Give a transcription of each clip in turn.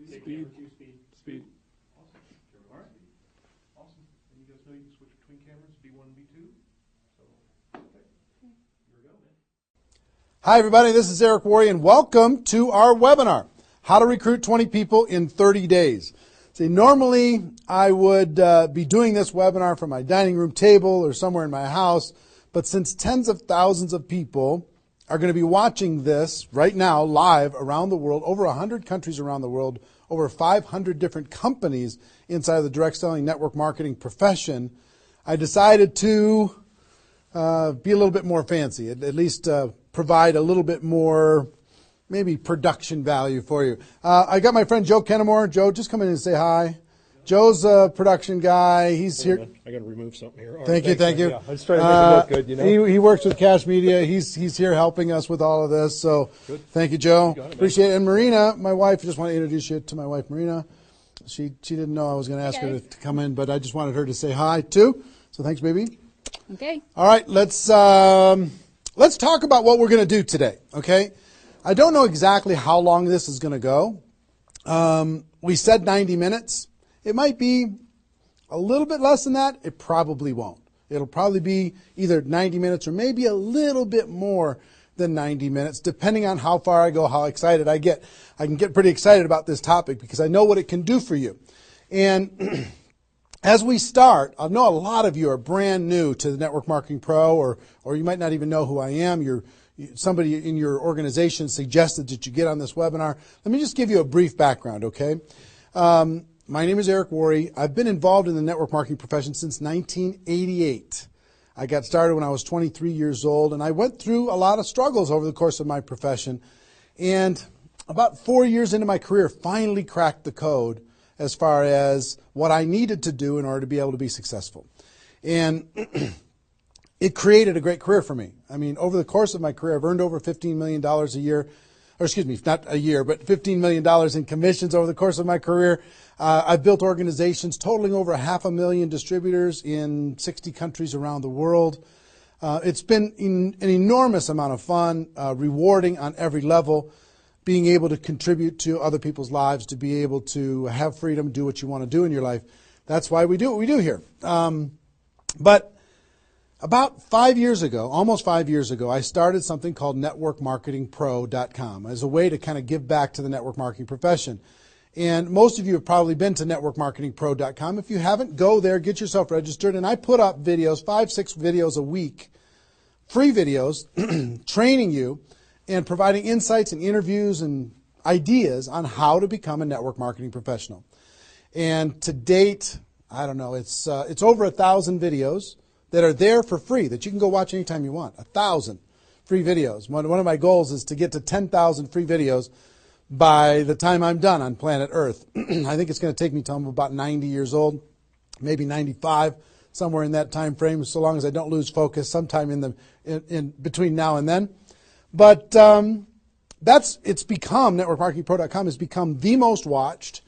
Speed. Speed. Awesome. All right. Awesome. And you guys know you can switch between cameras, B1 and B2. So, okay. Here we go, man. Hi, everybody. This is Eric Worre, and welcome to our webinar, How to Recruit 20 People in 30 Days. See, normally I would be doing this webinar from my dining room table or somewhere in my house, but since tens of thousands of people are going to be watching this right now live around the world, over 100 countries around the world, over 500 different companies inside of the direct selling network marketing profession, I decided to be a little bit more fancy, at least provide a little bit more maybe production value for you. I got my friend Joe Kennemore. Joe, just come in and say hi. Joe's a production guy. He's here. I got to remove something here. Thank you. Yeah, I was trying to make it look good, you know. He works with Cash Media. He's here helping us with all of this. So Good. Thank you, Joe. Got it, Appreciate it. And Marina, my wife, just want to introduce you to my wife, Marina. She didn't know I was going to ask her to come in, but I just wanted her to say hi too. So thanks, baby. Okay. All right, let's talk about what we're going to do today. Okay, I don't know exactly how long this is going to go. We said 90 minutes. It might be a little bit less than that. It probably won't. It'll probably be either 90 minutes or maybe a little bit more than 90 minutes, depending on how far I go, how excited I get. I can get pretty excited about this topic because I know what it can do for you. And as we start, I know a lot of you are brand new to the Network Marketing Pro, or you might not even know who I am. Somebody in your organization suggested that you get on this webinar. Let me just give you a brief background, okay? My name is Eric Worre. I've been involved in the network marketing profession since 1988. I got started when I was 23 years old, and I went through a lot of struggles over the course of my profession. And about 4 years into my career, finally cracked the code as far as what I needed to do in order to be able to be successful. And it created a great career for me. I mean, over the course of my career, I've earned over $15 million a year, or excuse me, not a year, but $15 million in commissions over the course of my career. I've built organizations totaling over 500,000 distributors in 60 countries around the world. It's been an enormous amount of fun, rewarding on every level, being able to contribute to other people's lives, to be able to have freedom, do what you want to do in your life. That's why we do what we do here. But about 5 years ago, almost 5 years ago, I started something called networkmarketingpro.com as a way to kind of give back to the network marketing profession. And most of you have probably been to networkmarketingpro.com. If you haven't, go there, get yourself registered, and I put up videos, 5-6 videos a week, free videos, training you and providing insights and interviews and ideas on how to become a network marketing professional. And to date, I don't know, it's over 1,000 videos that are there for free that you can go watch anytime you want. 1,000 free videos. One of my goals is to get to 10,000 free videos by the time I'm done on planet Earth. I think it's going to take me till I'm about 90 years old, maybe 95, somewhere in that time frame, so long as I don't lose focus sometime in between now and then. But it's become, networkmarketingpro.com has become the most watched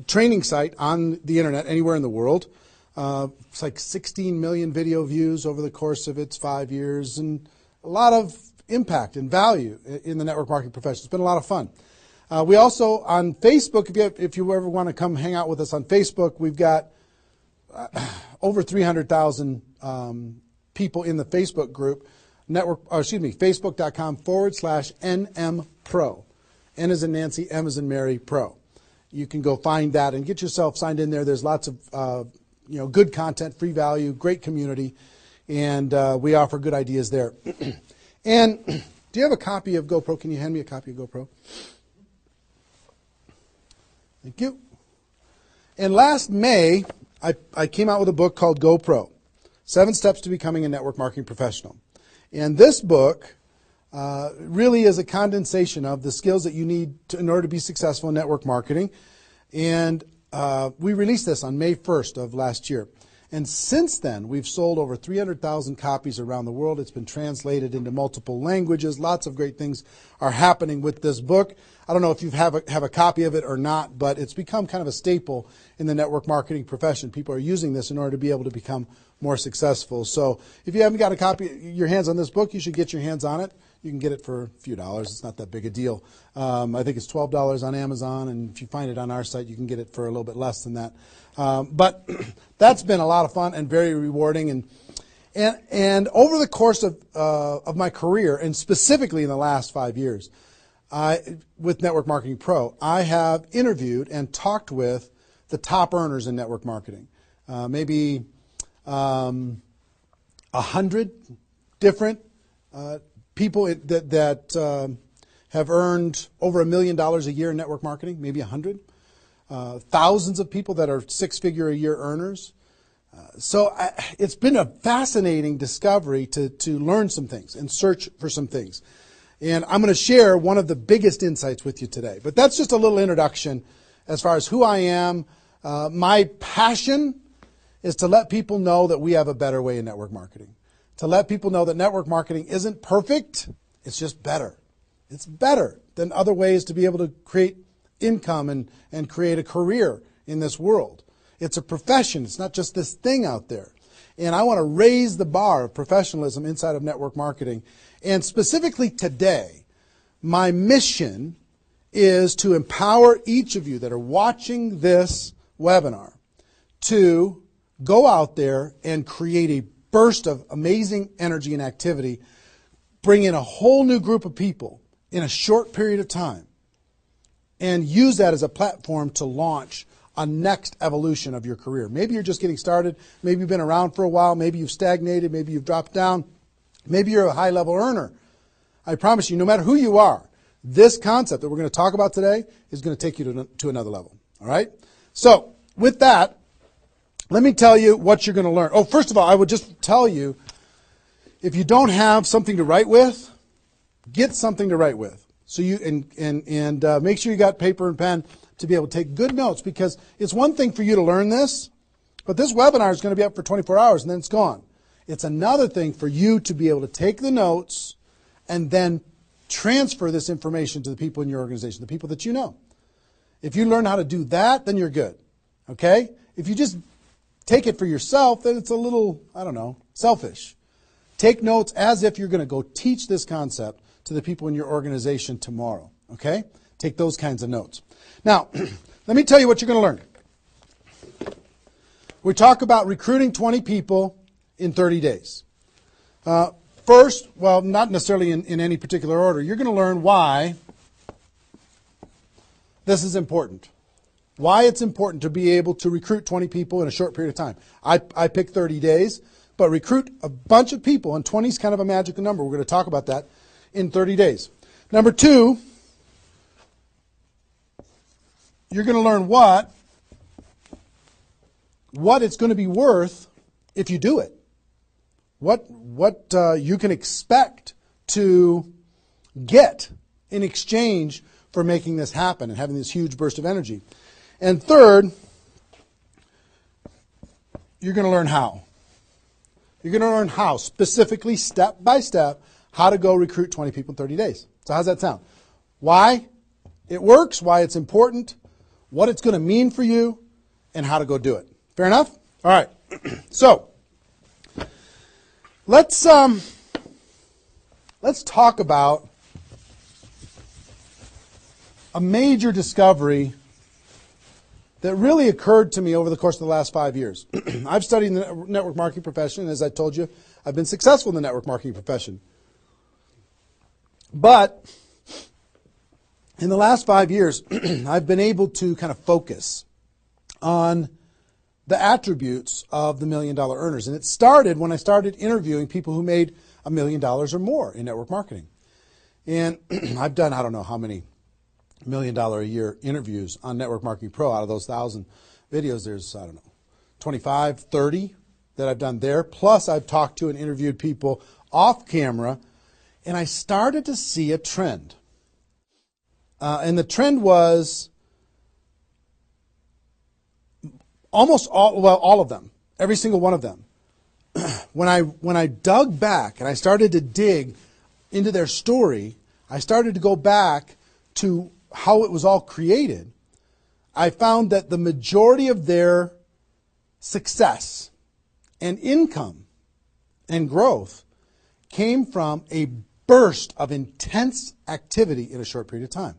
training site on the internet anywhere in the world. It's like 16 million video views over the course of its 5 years, and a lot of impact and value in the network marketing profession. It's been a lot of fun. We also, on Facebook, if you ever want to come hang out with us on Facebook, we've got over 300,000 people in the Facebook group. Facebook.com/NM-Pro. N as in Nancy, M as in Mary, Pro. You can go find that and get yourself signed in there. There's lots of good content, free value, great community, and we offer good ideas there. And do you have a copy of GoPro? Can you hand me a copy of GoPro? Thank you. And last May, I came out with a book called GoPro, 7 Steps to Becoming a Network Marketing Professional. And this book really is a condensation of the skills that you need in order to be successful in network marketing. And we released this on May 1st of last year. And since then, we've sold over 300,000 copies around the world. It's been translated into multiple languages. Lots of great things are happening with this book. I don't know if you have a copy of it or not, but it's become kind of a staple in the network marketing profession. People are using this in order to be able to become more successful. So if you haven't got a copy, your hands on this book, you should get your hands on it. You can get it for a few dollars. It's not that big a deal. I think it's $12 on Amazon, and if you find it on our site, you can get it for a little bit less than that. But that's been a lot of fun and very rewarding. And over the course of my career, and specifically in the last 5 years, with Network Marketing Pro, I have interviewed and talked with the top earners in network marketing. Maybe 100 different people that have earned over $1 million a year in network marketing, maybe 100. Thousands of people that are six-figure a year earners. So it's been a fascinating discovery to learn some things and search for some things. And I'm going to share one of the biggest insights with you today. But that's just a little introduction as far as who I am. My passion is to let people know that we have a better way in network marketing. To let people know that network marketing isn't perfect, it's just better. It's better than other ways to be able to create income and create a career in this world. It's a profession. It's not just this thing out there. And I want to raise the bar of professionalism inside of network marketing. And specifically today, my mission is to empower each of you that are watching this webinar to go out there and create a burst of amazing energy and activity, bring in a whole new group of people in a short period of time, and use that as a platform to launch a next evolution of your career. Maybe you're just getting started. Maybe you've been around for a while. Maybe you've stagnated. Maybe you've dropped down. Maybe you're a high-level earner. I promise you, no matter who you are, this concept that we're going to talk about today is going to take you to another level. All right? So with that, let me tell you what you're going to learn. Oh, first of all, I would just tell you, if you don't have something to write with, get something to write with. So you and make sure you got paper and pen to be able to take good notes, because it's one thing for you to learn this, but this webinar is going to be up for 24 hours and then it's gone. It's another thing for you to be able to take the notes and then transfer this information to the people in your organization, the people that you know. If you learn how to do that, then you're good. Okay? If you just take it for yourself, then it's a little, I don't know, selfish. Take notes as if you're going to go teach this concept to the people in your organization tomorrow. Okay? Take those kinds of notes. Now, let me tell you what you're going to learn. We talk about recruiting 20 people in 30 days. First, well, not necessarily in any particular order, you're going to learn why this is important. Why it's important to be able to recruit 20 people in a short period of time. I picked 30 days, but recruit a bunch of people, and 20 is kind of a magical number. We're going to talk about that in 30 days. Number two, you're going to learn what it's going to be worth if you do it. What you can expect to get in exchange for making this happen and having this huge burst of energy. And third, you're going to learn how. You're going to learn how, specifically, step by step, how to go recruit 20 people in 30 days. So how's that sound? Why it works, why it's important, what it's going to mean for you, and how to go do it. Fair enough? All right. So let's talk about a major discovery that really occurred to me over the course of the last 5 years. I've studied the network marketing profession, and as I told you, I've been successful in the network marketing profession. But in the last 5 years, I've been able to kind of focus on the attributes of the $1 million earners. And it started when I started interviewing people who made $1 million or more in network marketing. And I've done, I don't know how many $1 million a year interviews on Network Marketing Pro. Out of those 1,000 videos, there's, I don't know, 25, 30 that I've done there. Plus, I've talked to and interviewed people off camera, and I started to see a trend. And the trend was almost all of them, every single one of them. When I dug back and I started to dig into their story, I started to go back to how it was all created. I found that the majority of their success and income and growth came from a burst of intense activity in a short period of time.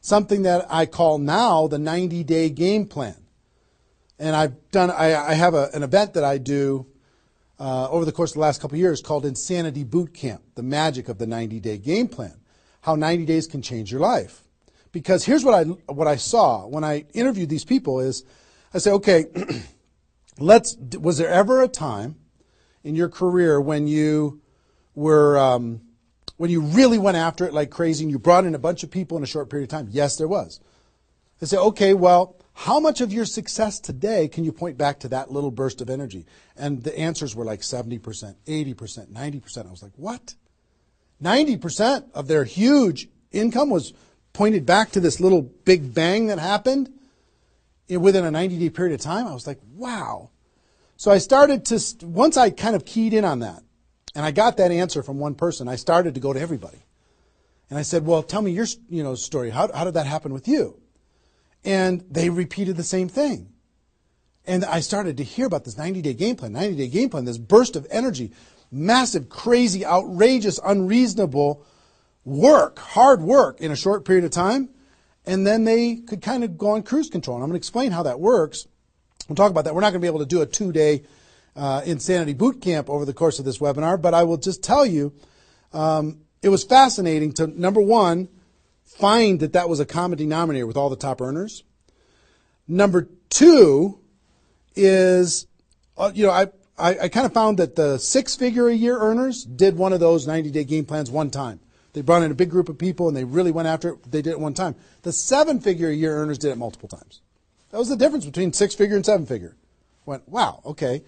Something that I call now the 90-day game plan. And I have an event that I do over the course of the last couple of years called Insanity Boot Camp, the magic of the 90-day game plan, how 90 days can change your life. Because here's what I saw when I interviewed these people is, I say, okay, was there ever a time in your career when you were, when you really went after it like crazy and you brought in a bunch of people in a short period of time? Yes, there was. I say, okay, well, how much of your success today can you point back to that little burst of energy? And the answers were like 70%, 80%, 90%. I was like, what? 90% of their huge income was pointed back to this little big bang that happened within a 90-day period of time? I was like, wow. So I started to, once I kind of keyed in on that, and I got that answer from one person, I started to go to everybody. And I said, well, tell me your story. How did that happen with you? And they repeated the same thing. And I started to hear about this 90-day game plan, this burst of energy, massive, crazy, outrageous, unreasonable work, hard work in a short period of time. And then they could kind of go on cruise control. And I'm going to explain how that works. We'll talk about that. We're not going to be able to do a 2-day Insanity Boot Camp over the course of this webinar, but I will just tell you, it was fascinating to, number one, find that was a common denominator with all the top earners. Number two is, I kind of found that the 6-figure-a-year earners did one of those 90-day game plans one time. They brought in a big group of people and they really went after it. They did it one time. The 7-figure-a-year earners did it multiple times. That was the difference between 6-figure and 7-figure. Went, wow, okay.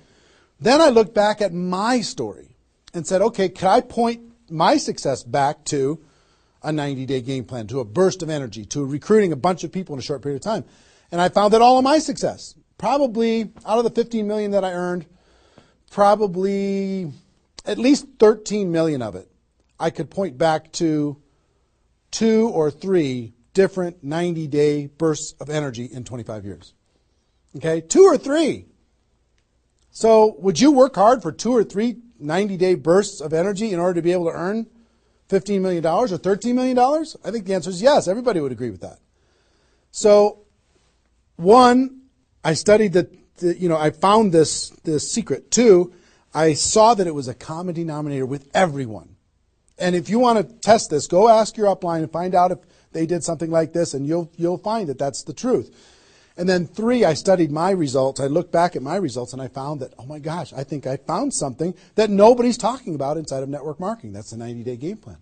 Then I looked back at my story and said, okay, can I point my success back to a 90-day game plan, to a burst of energy, to recruiting a bunch of people in a short period of time? And I found that all of my success, probably out of the 15 million that I earned, probably at least 13 million of it, I could point back to 2 or 3 different 90-day bursts of energy in 25 years. Okay, 2 or 3. So would you work hard for 2 or 3 90-day bursts of energy in order to be able to earn $15 million or $13 million? I think the answer is yes. Everybody would agree with that. So, one, I studied I found this secret. 2, I saw that it was a common denominator with everyone. And if you want to test this, go ask your upline and find out if they did something like this, and you'll find that that's the truth. And then 3, I studied my results. I looked back at my results and I found that, oh my gosh, I think I found something that nobody's talking about inside of network marketing. That's the 90-day game plan.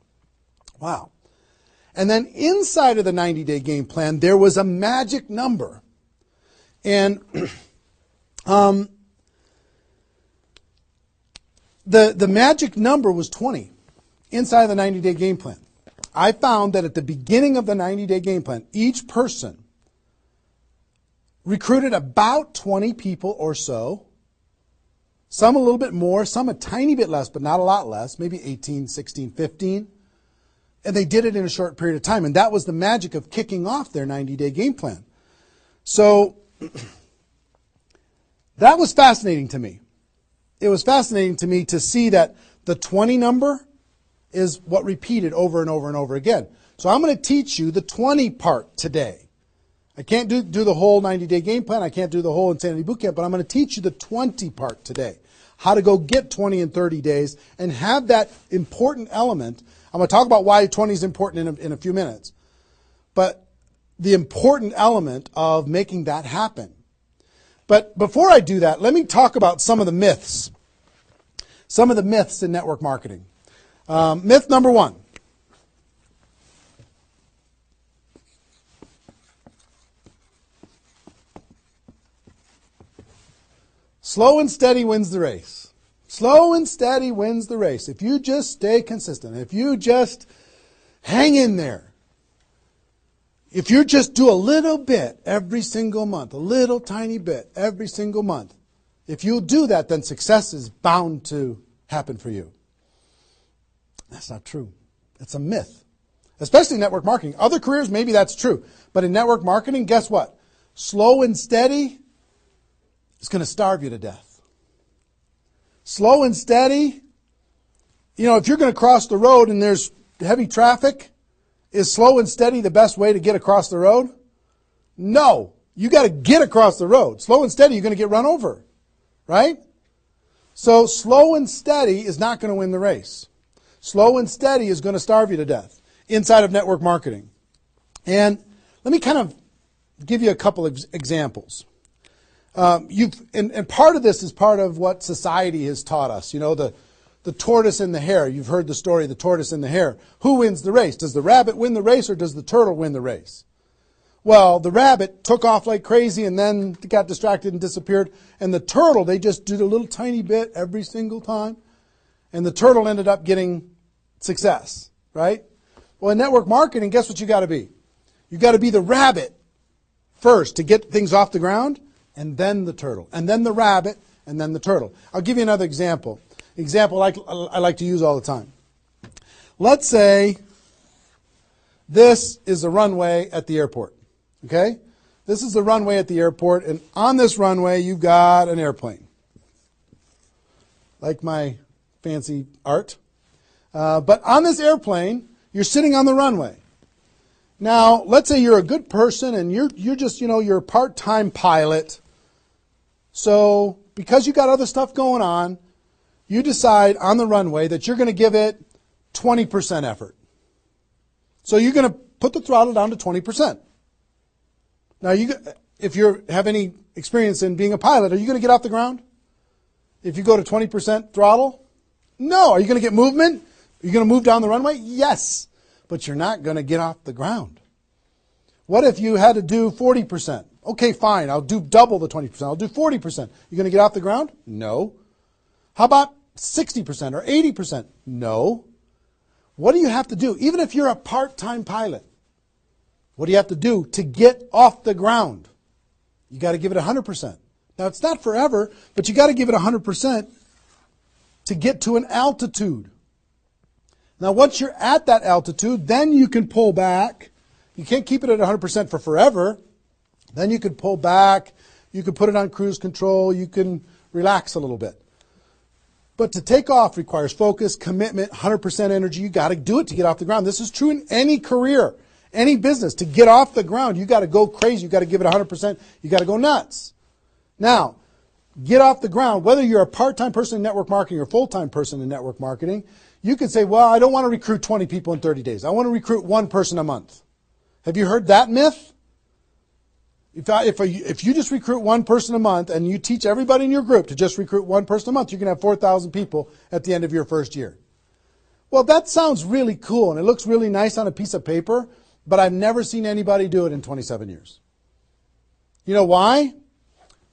Wow. And then inside of the 90-day game plan, there was a magic number. And the magic number was 20 inside of the 90-day game plan. I found that at the beginning of the 90-day game plan, each person recruited about 20 people or so, some a little bit more, some a tiny bit less, but not a lot less, maybe 18, 16, 15. And they did it in a short period of time. And that was the magic of kicking off their 90-day game plan. So that was fascinating to me. It was fascinating to me to see that the 20 number is what repeated over and over and over again. So I'm going to teach you the 20 part today. I can't do the whole 90-day game plan. I can't do the whole Insanity Bootcamp, but I'm going to teach you the 20 part today. How to go get 20 in 30 days and have that important element. I'm going to talk about why 20 is important in a few minutes. But the important element of making that happen. But before I do that, let me talk about some of the myths. Some of the myths in network marketing. Myth number 1. Slow and steady wins the race. Slow and steady wins the race. If you just stay consistent, if you just hang in there, if you just do a little bit every single month, a little tiny bit every single month, if you'll do that, then success is bound to happen for you. That's not true. It's a myth, especially in network marketing. Other careers, maybe that's true. But in network marketing, guess what? Slow and steady is going to starve you to death. Slow and steady if you're going to cross the road and there's heavy traffic, is slow and steady the best way to get across the road? No. You got to get across the road. Slow and steady, you're going to get run over. Right? So slow and steady is not going to win the race. Slow and steady is going to starve you to death inside of network marketing. And let me kind of give you a couple of examples. And part of this is part of what society has taught us. The tortoise and the hare. You've heard the story of the tortoise and the hare. Who wins the race? Does the rabbit win the race or does the turtle win the race? Well, the rabbit took off like crazy and then got distracted and disappeared. And the turtle, they just did a little tiny bit every single time. And the turtle ended up getting success, right? Well, in network marketing, guess what you got to be? You got to be the rabbit first to get things off the ground, and then the turtle, and then the rabbit, and then the turtle. I'll give you another example. Example I like to use all the time. Let's say this is the runway at the airport. Okay? This is the runway at the airport, and on this runway you've got an airplane. Like my fancy art. But on this airplane, you're sitting on the runway. Now, let's say you're a good person and you're just, you're a part-time pilot. So, because you got other stuff going on, you decide on the runway that you're going to give it 20% effort. So you're going to put the throttle down to 20%. Now, if you have any experience in being a pilot, are you going to get off the ground? If you go to 20% throttle? No. Are you going to get movement? Are you going to move down the runway? Yes. But you're not going to get off the ground. What if you had to do 40%? Okay, fine. I'll do double the 20%. I'll do 40%. You going to get off the ground? No. How about 60% or 80%? No. What do you have to do? Even if you're a part-time pilot, what do you have to do to get off the ground? You got to give it 100%. Now, it's not forever, but you got to give it 100% to get to an altitude. Now, once you're at that altitude, then you can pull back. You can't keep it at 100% for forever. Then you can pull back. You can put it on cruise control. You can relax a little bit. But to take off requires focus, commitment, 100% energy. You got to do it to get off the ground. This is true in any career, any business. To get off the ground, you got to go crazy. You got to give it 100%. You got to go nuts. Now, get off the ground. Whether you're a part-time person in network marketing or a full-time person in network marketing, you could say, well, I don't want to recruit 20 people in 30 days. I want to recruit one person a month. Have you heard that myth? If you just recruit one person a month and you teach everybody in your group to just recruit one person a month, you can have 4,000 people at the end of your first year. Well, that sounds really cool and it looks really nice on a piece of paper, but I've never seen anybody do it in 27 years. You know why?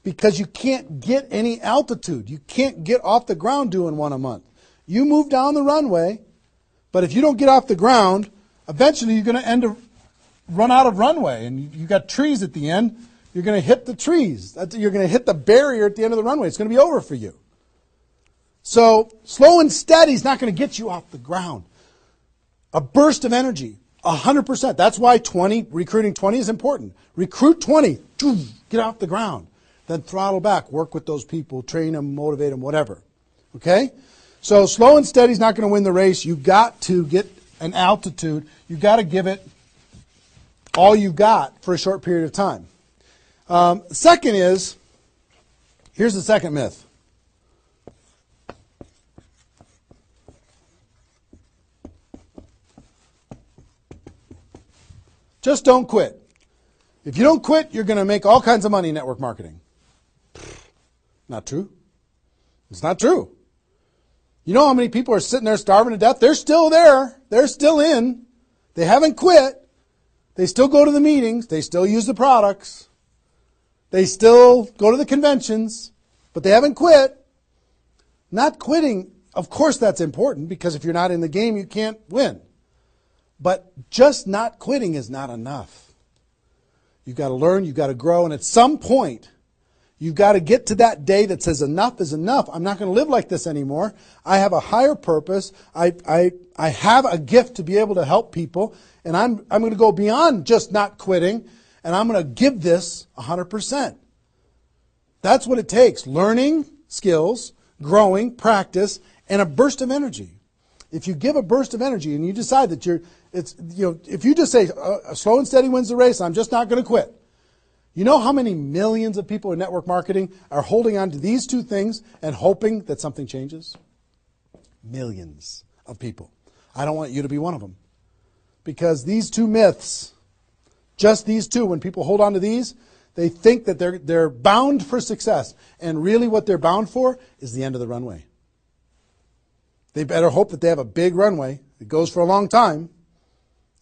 Because you can't get any altitude. You can't get off the ground doing one a month. You move down the runway, but if you don't get off the ground, eventually you're going to run out of runway, and you got trees at the end. You're going to hit the trees. You're going to hit the barrier at the end of the runway. It's going to be over for you. So slow and steady is not going to get you off the ground. A burst of energy, 100%. That's why recruiting 20 is important. Recruit 20, get off the ground. Then throttle back, work with those people, train them, motivate them, whatever. Okay? So slow and steady is not going to win the race. You've got to get an altitude. You've got to give it all you've got for a short period of time. Second is, here's the second myth. Just don't quit. If you don't quit, you're going to make all kinds of money in network marketing. Not true. It's not true. You know how many people are sitting there starving to death? They're still there. They're still in. They haven't quit. They still go to the meetings. They still use the products. They still go to the conventions, but they haven't quit. Not quitting, of course that's important, because if you're not in the game, you can't win. But just not quitting is not enough. You've got to learn, you've got to grow, and at some point, you've got to get to that day that says enough is enough. I'm not going to live like this anymore. I have a higher purpose. I have a gift to be able to help people, and I'm going to go beyond just not quitting, and I'm going to give this 100%. That's what it takes. Learning skills, growing, practice, and a burst of energy. If you give a burst of energy and you decide that if you just say, slow and steady wins the race, I'm just not going to quit. You know how many millions of people in network marketing are holding on to these two things and hoping that something changes? Millions of people. I don't want you to be one of them. Because these two myths, just these two, when people hold on to these, they think that they're bound for success. And really what they're bound for is the end of the runway. They better hope that they have a big runway. It goes for a long time.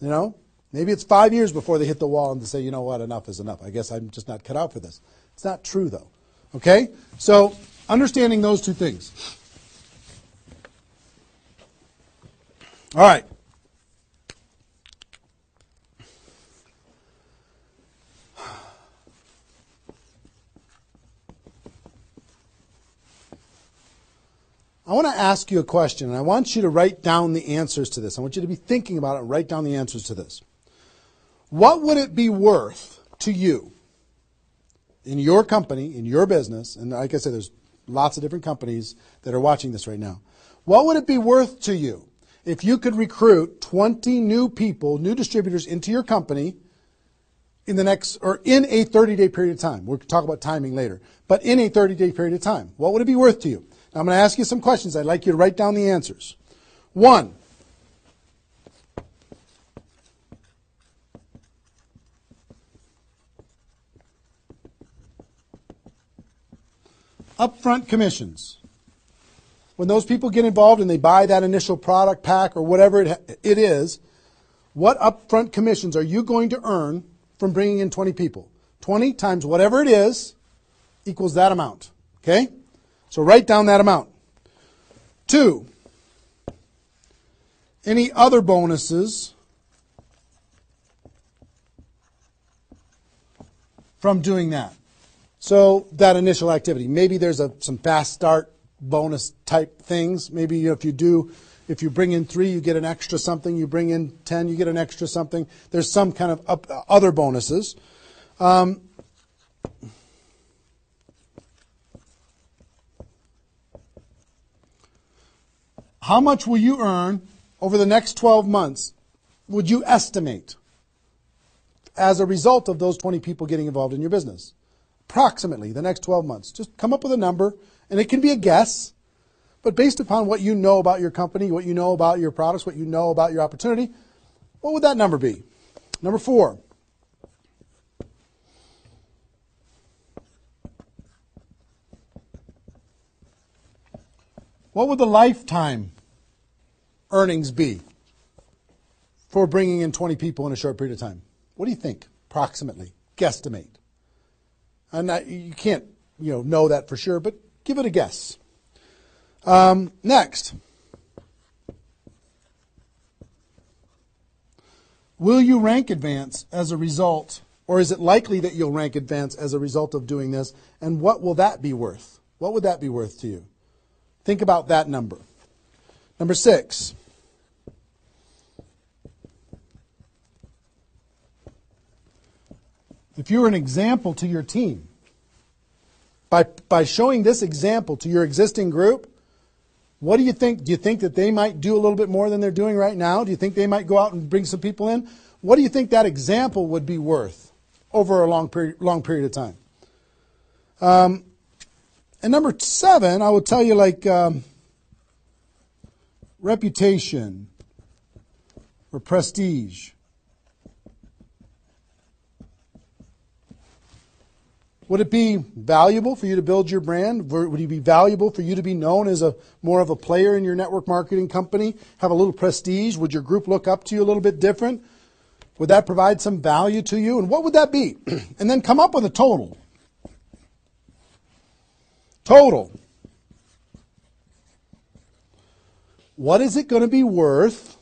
You know, maybe it's 5 years before they hit the wall and they say, you know what, enough is enough. I guess I'm just not cut out for this. It's not true, though. Okay? So, understanding those two things. All right. I want to ask you a question, and I want you to write down the answers to this. I want you to be thinking about it and write down the answers to this. What would it be worth to you in your company, in your business, and like I said, there's lots of different companies that are watching this right now. What would it be worth to you if you could recruit 20 new people, new distributors into your company in a 30-day period of time? We'll talk about timing later, but in a 30-day period of time. What would it be worth to you? Now, I'm going to ask you some questions. I'd like you to write down the answers. 1, upfront commissions. When those people get involved and they buy that initial product pack or whatever it is, what upfront commissions are you going to earn from bringing in 20 people? 20 times whatever it is equals that amount. Okay? So write down that amount. 2, any other bonuses from doing that? So that initial activity. Maybe there's some fast start bonus type things. Maybe if you bring in 3, you get an extra something. You bring in 10, you get an extra something. There's some kind of other bonuses. How much will you earn over the next 12 months, would you estimate, as a result of those 20 people getting involved in your business? Approximately the next 12 months. Just come up with a number, and it can be a guess, but based upon what you know about your company, what you know about your products, what you know about your opportunity, what would that number be? Number 4. What would the lifetime earnings be for bringing in 20 people in a short period of time? What do you think, approximately? Guesstimate. And you can't know that for sure, but give it a guess. Next. Will you rank advance as a result, or is it likely that you'll rank advance as a result of doing this? And what will that be worth? What would that be worth to you? Think about that number. Number 6. If you're an example to your team, by showing this example to your existing group, what do you think? Do you think that they might do a little bit more than they're doing right now? Do you think they might go out and bring some people in? What do you think that example would be worth over a long period of time? And number 7, I will tell you, reputation or prestige. Would it be valuable for you to build your brand? Would it be valuable for you to be known as more of a player in your network marketing company? Have a little prestige? Would your group look up to you a little bit different? Would that provide some value to you? And what would that be? And then come up with a total. Total. What is it going to be worth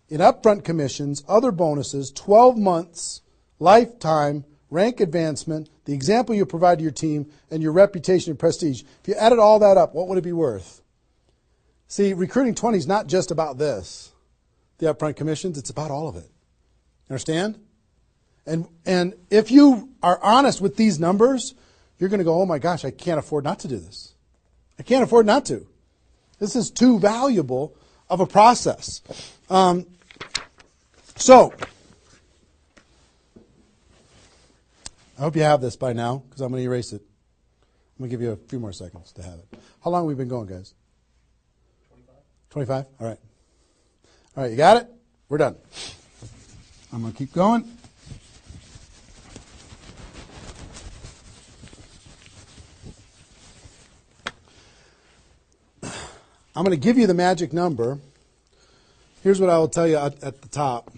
in upfront commissions, other bonuses, 12 months, lifetime, rank advancement, the example you provide to your team, and your reputation and prestige? If you added all that up, what would it be worth? See, recruiting 20 is not just about this, the upfront commissions. It's about all of it. Understand? And if you are honest with these numbers, you're going to go, oh my gosh, I can't afford not to do this. I can't afford not to. This is too valuable of a process. So, I hope you have this by now, because I'm going to erase it. I'm going to give you a few more seconds to have it. How long have we been going, guys? 25? All right. All right, you got it? We're done. I'm going to keep going. I'm going to give you the magic number. Here's what I will tell you at the top.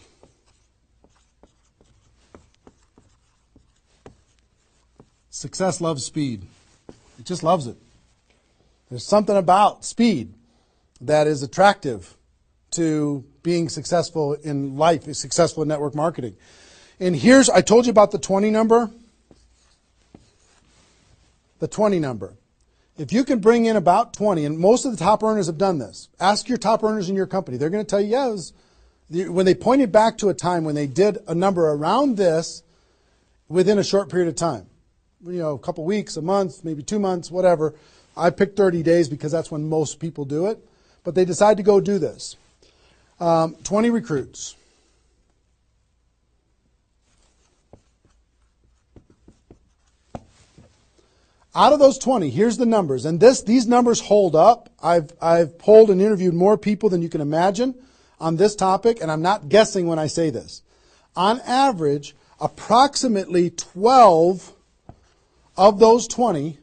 Success loves speed. It just loves it. There's something about speed that is attractive to being successful in life, successful in network marketing. And I told you about the 20 number. The 20 number. If you can bring in about 20, and most of the top earners have done this, ask your top earners in your company. They're going to tell you, yes, when they pointed back to a time when they did a number around this within a short period of time. A couple weeks, a month, maybe 2 months, whatever. I picked 30 days because that's when most people do it. But they decide to go do this. 20 recruits. Out of those 20, here's the numbers. And these numbers hold up. I've polled and interviewed more people than you can imagine on this topic, and I'm not guessing when I say this. On average, approximately 12 of those 20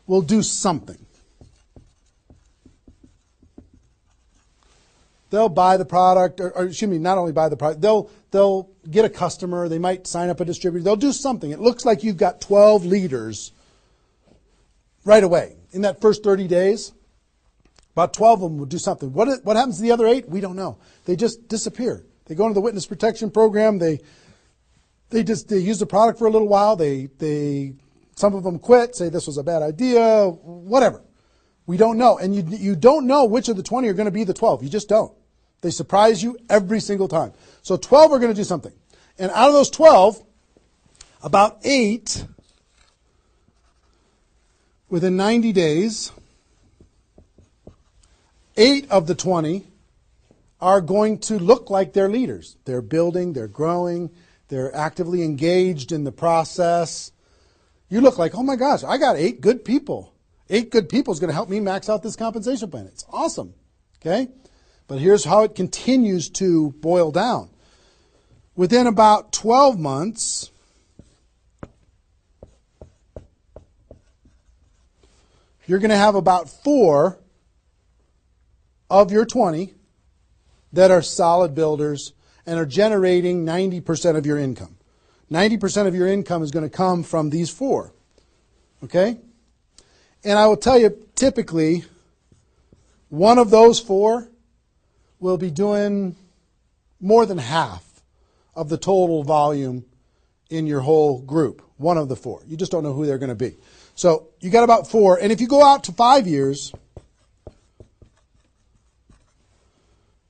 will do something. They'll buy the product, or excuse me, not only buy the product, they'll get a customer, they might sign up a distributor, they'll do something. It looks like you've got 12 leaders right away. In that first 30 days, about 12 of them will do something. What happens to the other 8? We don't know. They just disappear. They go into the witness protection program, they use the product for a little while, some of them quit, say this was a bad idea, whatever. We don't know. And you don't know which of the 20 are going to be the 12. You just don't. They surprise you every single time. So 12 are going to do something. And out of those 12, about 8, within 90 days, 8 of the 20 are going to look like they're leaders. They're building, they're growing, they're actively engaged in the process. You look like, oh my gosh, I got 8 good people. 8 good people is going to help me max out this compensation plan. It's awesome. Okay? But here's how it continues to boil down. Within about 12 months, you're going to have about 4 of your 20 that are solid builders and are generating 90% of your income. 90% of your income is going to come from these 4. Okay? And I will tell you, typically, one of those 4 will be doing more than half of the total volume in your whole group. One of the 4. You just don't know who they're going to be. So you got about 4. And if you go out to 5 years,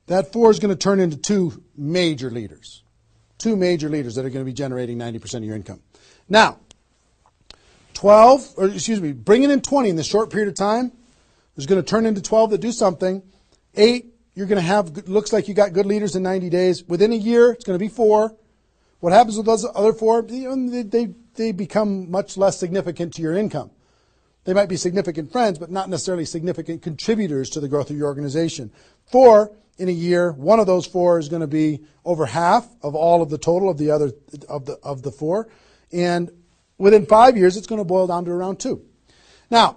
that 4 is going to turn into 2 major leaders. 2 major leaders that are going to be generating 90% of your income. Now, bringing in 20 in this short period of time is going to turn into 12 that do something. 8, you're going to have, looks like you got good leaders in 90 days. Within a year, it's going to be 4. What happens with those other 4? They become much less significant to your income. They might be significant friends, but not necessarily significant contributors to the growth of your organization. 4, in a year, one of those 4 is going to be over half of all of the total of the other of the 4. And within 5 years, it's going to boil down to around 2. Now,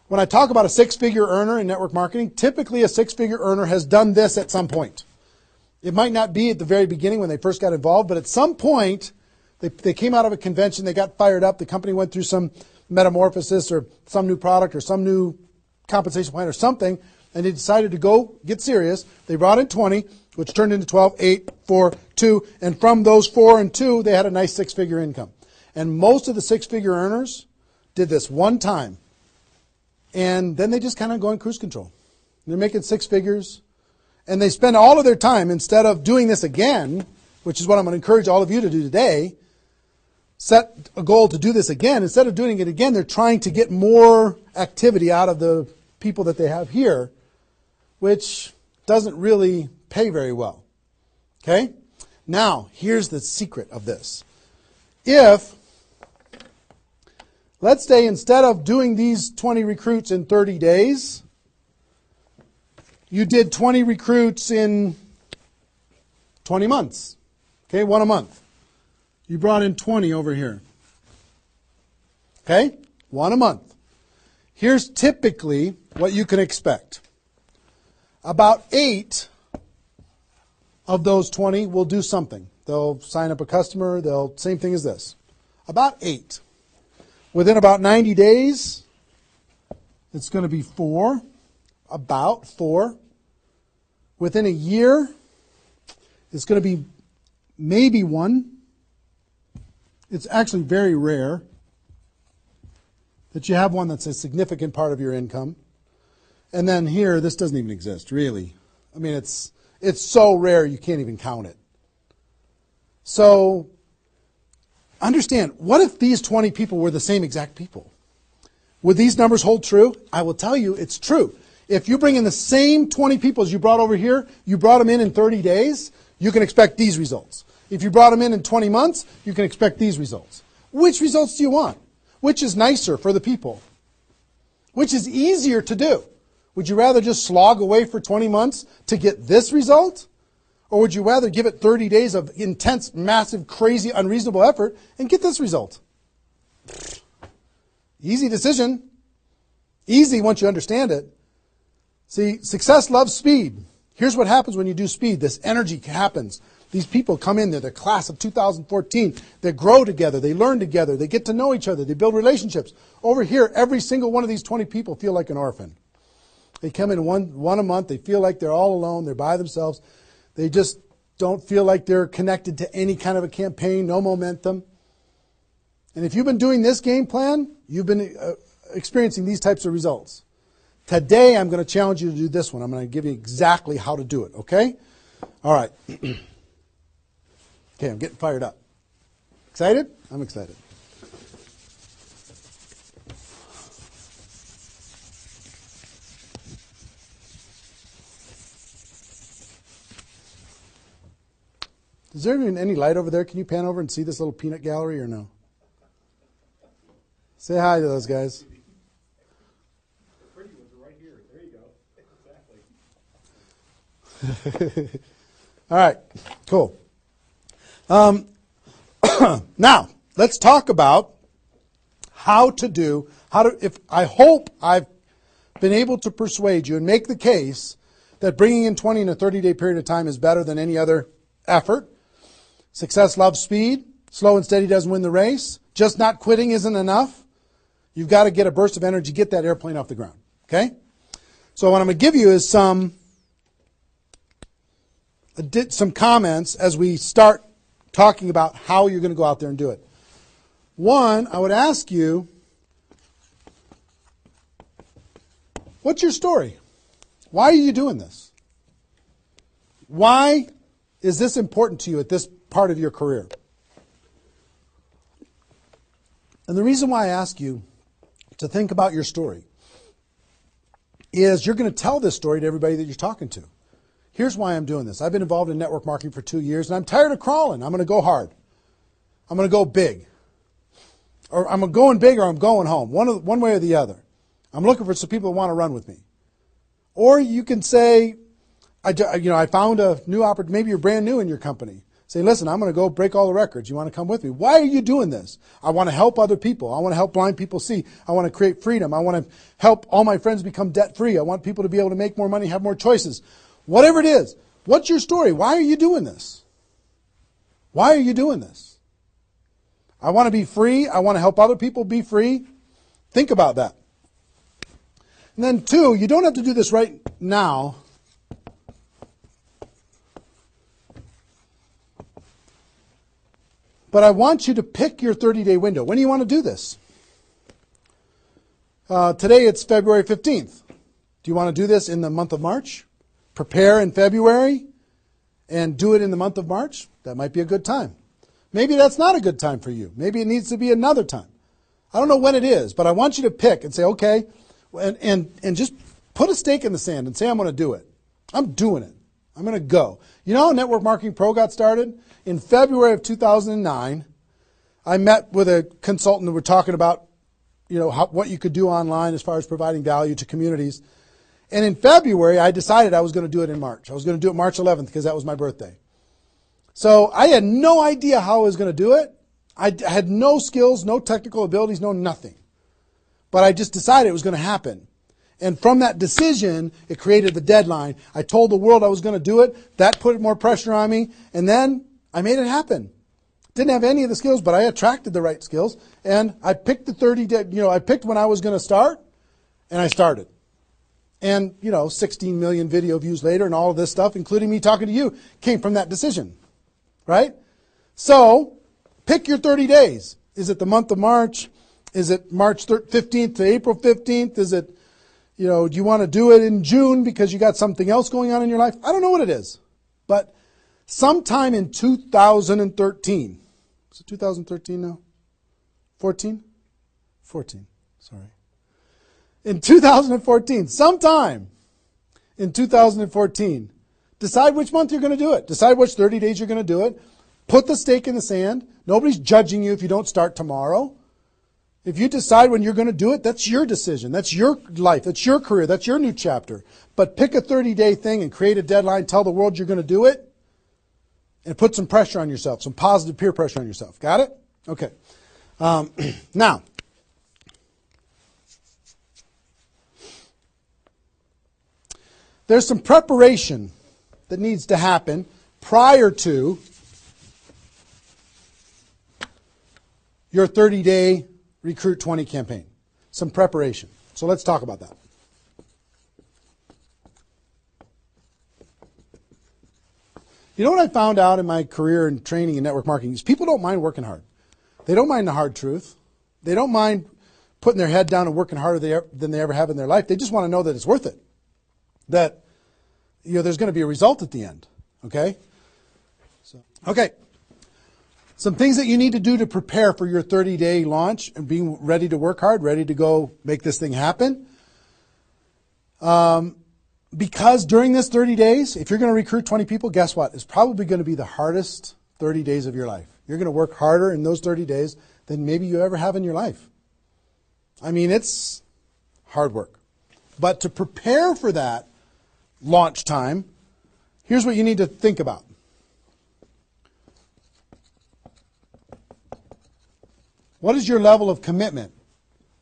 when I talk about a 6-figure earner in network marketing, typically a 6-figure earner has done this at some point. It might not be at the very beginning when they first got involved, but at some point, they came out of a convention, they got fired up, the company went through some metamorphosis or some new product or some new compensation plan or something, and they decided to go get serious. They brought in 20, which turned into 12, 8, 4, 2, and from those 4 and 2, they had a nice 6-figure income. And most of the 6-figure earners did this one time, and then they just kind of go in cruise control. They're making 6 figures, and they spend all of their time, instead of doing this again, which is what I'm going to encourage all of you to do today, set a goal to do this again. Instead of doing it again, they're trying to get more activity out of the people that they have here which doesn't really pay very well. Okay? Now, here's the secret of this. If, let's say instead of doing these 20 recruits in 30 days, you did 20 recruits in 20 months. Okay, one a month. You brought in 20 over here. Okay, one a month. Here's typically what you can expect. About 8 of those 20 will do something. They'll sign up a customer. Same thing as this. About 8. Within about 90 days, it's going to be 4. About 4. Within a year, it's going to be maybe 1. It's actually very rare that you have one that's a significant part of your income. And then here, this doesn't even exist, really. I mean, it's so rare you can't even count it. So understand, what if these 20 people were the same exact people? Would these numbers hold true? I will tell you it's true. If you bring in the same 20 people as you brought over here, you brought them in 30 days, you can expect these results. If you brought them in 20 months, you can expect these results. Which results do you want? Which is nicer for the people? Which is easier to do? Would you rather just slog away for 20 months to get this result? Or would you rather give it 30 days of intense, massive, crazy, unreasonable effort and get this result? Easy decision. Easy once you understand it. See, success loves speed. Here's what happens when you do speed. This energy happens. These people come in, they're the class of 2014. They grow together, they learn together, they get to know each other, they build relationships. Over here, every single one of these 20 people feel like an orphan. They come in one a month, they feel like they're all alone, they're by themselves. They just don't feel like they're connected to any kind of a campaign, no momentum. And if you've been doing this game plan, you've been experiencing these types of results. Today, I'm going to challenge you to do this one. I'm going to give you exactly how to do it, okay? All right. Okay, I'm getting fired up. Excited? I'm excited. Is there even any light over there? Can you pan over and see this little peanut gallery or no? Say hi to those guys. The pretty ones are right here. There you go. Exactly. All right, cool. Now, let's talk about I hope I've been able to persuade you and make the case that bringing in 20 in a 30-day period of time is better than any other effort. Success loves speed. Slow and steady doesn't win the race. Just not quitting isn't enough. You've got to get a burst of energy, get that airplane off the ground. Okay? So what I'm going to give you is some comments as we start talking about how you're going to go out there and do it. One, I would ask you, what's your story? Why are you doing this? Why is this important to you at this part of your career? And the reason why I ask you to think about your story is you're going to tell this story to everybody that you're talking to. Here's why I'm doing this. I've been involved in network marketing for 2 years, and I'm tired of crawling. I'm going to go hard. I'm going to go big. Or I'm going big or I'm going home, one way or the other. I'm looking for some people who want to run with me. Or you can say, I found a new opportunity. Maybe you're brand new in your company. Say, listen, I'm going to go break all the records. You want to come with me? Why are you doing this? I want to help other people. I want to help blind people see. I want to create freedom. I want to help all my friends become debt-free. I want people to be able to make more money, have more choices. Whatever it is, what's your story? Why are you doing this? Why are you doing this? I want to be free. I want to help other people be free. Think about that. And then 2, you don't have to do this right now. But I want you to pick your 30-day window. When do you want to do this? Today it's February 15th. Do you want to do this in the month of March? Prepare in February and do it in the month of March? That might be a good time. Maybe that's not a good time for you. Maybe it needs to be another time. I don't know when it is, but I want you to pick and say, okay, and just put a stake in the sand and say, I'm going to do it. I'm doing it. I'm going to go. You know how Network Marketing Pro got started? In February of 2009, I met with a consultant and we're talking about, what you could do online as far as providing value to communities. And in February, I decided I was going to do it in March. I was going to do it March 11th because that was my birthday. So I had no idea how I was going to do it. I had no skills, no technical abilities, no nothing. But I just decided it was going to happen. And from that decision, it created the deadline. I told the world I was going to do it. That put more pressure on me. And then I made it happen. Didn't have any of the skills, but I attracted the right skills. And I picked the 30 day, I picked when I was going to start, and I started. And, 16 million video views later and all of this stuff, including me talking to you, came from that decision. Right? So, pick your 30 days. Is it the month of March? Is it March 15th to April 15th? Is it, do you want to do it in June because you got something else going on in your life? I don't know what it is. But sometime in 2013, is it 2013 now? 14? 14, sorry. In 2014, sometime in 2014, decide which month you're going to do it. Decide which 30 days you're going to do it. Put the stake in the sand. Nobody's judging you if you don't start tomorrow. If you decide when you're going to do it, that's your decision. That's your life. That's your career. That's your new chapter. But pick a 30-day thing and create a deadline. Tell the world you're going to do it. And put some pressure on yourself, some positive peer pressure on yourself. Got it? Okay. Now, there's some preparation that needs to happen prior to your 30-day Recruit 20 campaign. Some preparation. So let's talk about that. You know what I found out in my career in training in network marketing is people don't mind working hard. They don't mind the hard truth. They don't mind putting their head down and working harder than they ever have in their life. They just want to know that it's worth it. That there's going to be a result at the end. Okay? Okay. Some things that you need to do to prepare for your 30-day launch and being ready to work hard, ready to go make this thing happen. Because during this 30 days, if you're going to recruit 20 people, guess what? It's probably going to be the hardest 30 days of your life. You're going to work harder in those 30 days than maybe you ever have in your life. I mean, it's hard work. But to prepare for that launch time, here's what you need to think about. What is your level of commitment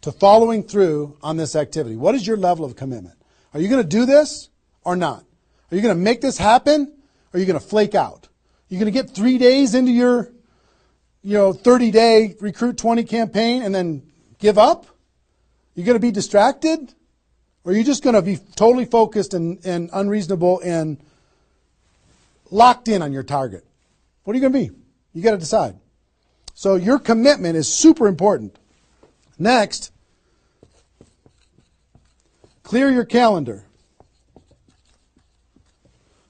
to following through on this activity? What is your level of commitment? Are you going to do this or not? Are you going to make this happen or are you going to flake out? Are you going to get 3 days into your 30-day Recruit 20 campaign and then give up? Are you going to be distracted? Or are you just going to be totally focused and unreasonable and locked in on your target? What are you going to be? You got to decide. So your commitment is super important. Next, clear your calendar.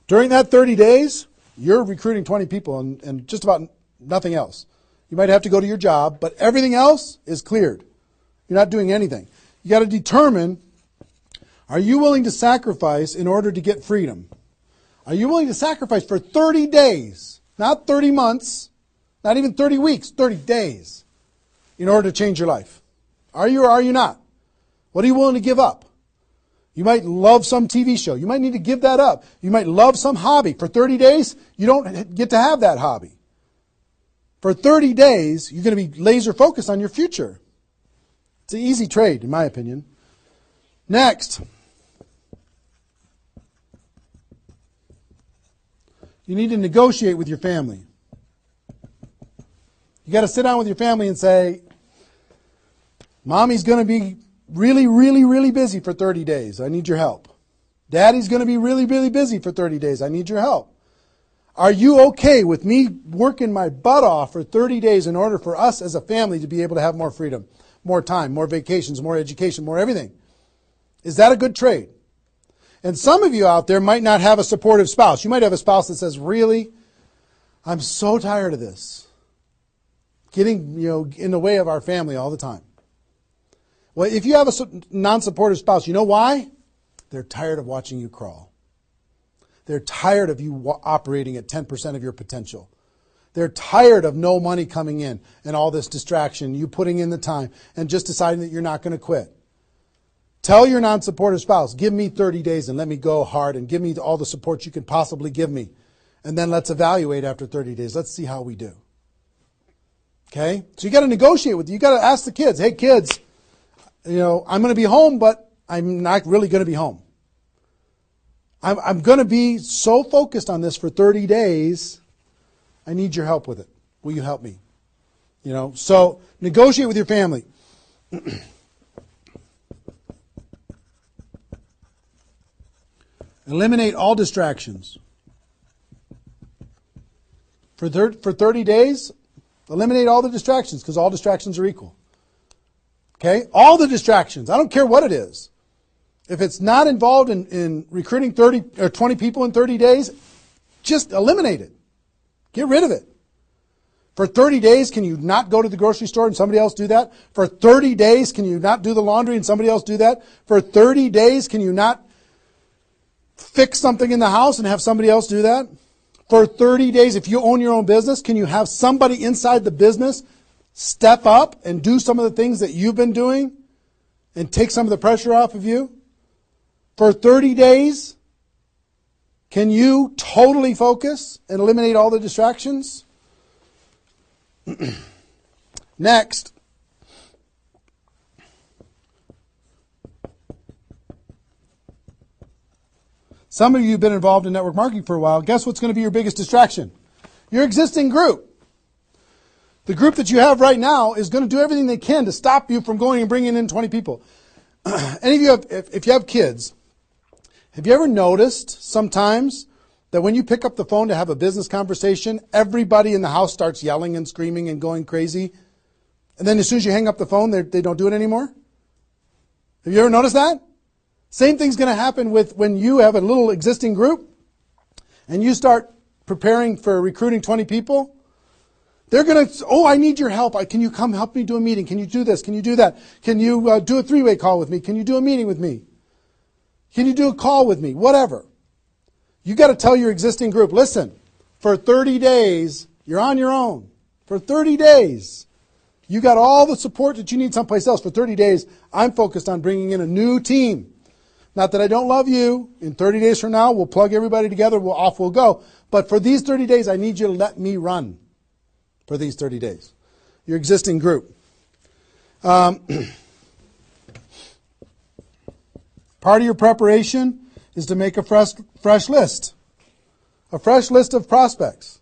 During that 30 days, you're recruiting 20 people and just about nothing else. You might have to go to your job, but everything else is cleared. You're not doing anything. You got to determine, are you willing to sacrifice in order to get freedom? Are you willing to sacrifice for 30 days, not 30 months, not even 30 weeks, 30 days, in order to change your life? Are you or are you not? What are you willing to give up? You might love some TV show. You might need to give that up. You might love some hobby. For 30 days, you don't get to have that hobby. For 30 days, you're going to be laser focused on your future. It's an easy trade, in my opinion. Next, you need to negotiate with your family. You got to sit down with your family and say, Mommy's going to be really, really, really busy for 30 days. I need your help. Daddy's going to be really, really busy for 30 days. I need your help. Are you okay with me working my butt off for 30 days in order for us as a family to be able to have more freedom, more time, more vacations, more education, more everything? Is that a good trade? And some of you out there might not have a supportive spouse. You might have a spouse that says, really, I'm so tired of this. Getting, in the way of our family all the time. Well, if you have a non-supportive spouse, you know why? They're tired of watching you crawl. They're tired of you operating at 10% of your potential. They're tired of no money coming in and all this distraction, you putting in the time and just deciding that you're not going to quit. Tell your non-supportive spouse, give me 30 days and let me go hard and give me all the support you can possibly give me. And then let's evaluate after 30 days. Let's see how we do. Okay? So you got to negotiate with you. You got to ask the kids, hey kids, I'm going to be home, but I'm not really going to be home. I'm going to be so focused on this for 30 days. I need your help with it. Will you help me? So negotiate with your family. Eliminate all distractions. For 30 days, eliminate all the distractions because all distractions are equal. Okay? All the distractions. I don't care what it is. If it's not involved in recruiting 30 or 20 people in 30 days, just eliminate it. Get rid of it. For 30 days, can you not go to the grocery store and somebody else do that? For 30 days, can you not do the laundry and somebody else do that? For 30 days, can you not fix something in the house and have somebody else do that? For 30 days, if you own your own business, can you have somebody inside the business step up and do some of the things that you've been doing and take some of the pressure off of you? For 30 days, can you totally focus and eliminate all the distractions? Next. Some of you have been involved in network marketing for a while. Guess what's going to be your biggest distraction? Your existing group. The group that you have right now is going to do everything they can to stop you from going and bringing in 20 people. Any of you if you have kids, have you ever noticed sometimes that when you pick up the phone to have a business conversation, everybody in the house starts yelling and screaming and going crazy? And then as soon as you hang up the phone, they don't do it anymore? Have you ever noticed that? Same thing's going to happen with when you have a little existing group and you start preparing for recruiting 20 people. They're going to, I need your help. Can you come help me do a meeting? Can you do this? Can you do that? Can you do a three-way call with me? Can you do a meeting with me? Can you do a call with me? Whatever. You got to tell your existing group, listen, for 30 days, you're on your own. For 30 days, you got all the support that you need someplace else. For 30 days, I'm focused on bringing in a new team. Not that I don't love you. In 30 days from now, we'll plug everybody together. Off we'll go. But for these 30 days, I need you to let me run for these 30 days. Your existing group. Part of your preparation is to make a fresh list. A fresh list of prospects.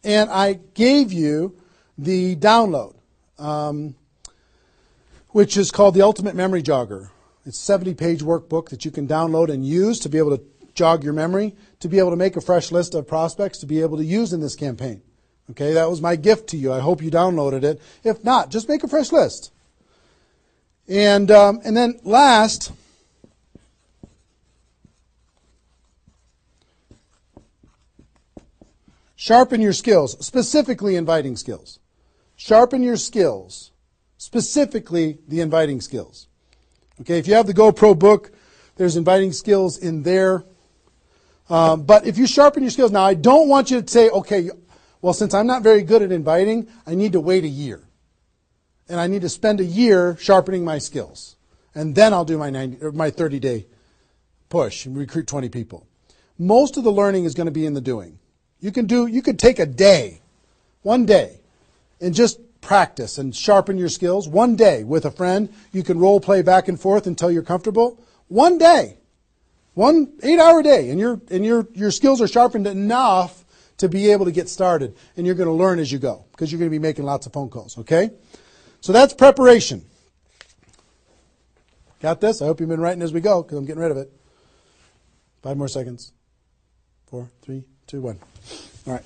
And I gave you the download, which is called the Ultimate Memory Jogger. It's a 70-page workbook that you can download and use to be able to jog your memory, to be able to make a fresh list of prospects to be able to use in this campaign. Okay, that was my gift to you. I hope you downloaded it. If not, just make a fresh list. And then last, sharpen your skills, specifically inviting skills. Sharpen your skills, specifically the inviting skills. Okay, if you have the GoPro book, there's inviting skills in there. But if you sharpen your skills, now I don't want you to say, okay, well, since I'm not very good at inviting, I need to wait a year. And I need to spend a year sharpening my skills. And then I'll do my 30-day push and recruit 20 people. Most of the learning is going to be in the doing. You could take a day, one day, and just practice and sharpen your skills. One day with a friend, you can role play back and forth until you're comfortable. One day, 1 8-hour day, and your skills are sharpened enough to be able to get started. And you're going to learn as you go because you're going to be making lots of phone calls. Okay, so that's preparation. Got this? I hope you've been writing as we go because I'm getting rid of it. 5 more seconds. 4, 3, 2, 1. All right.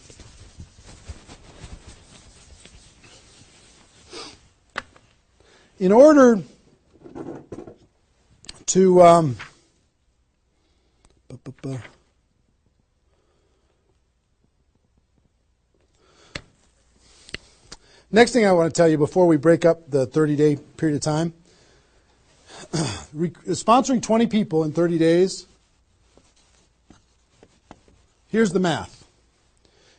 In order to next thing I want to tell you before we break up the 30-day period of time, sponsoring 20 people in 30 days Here's the math.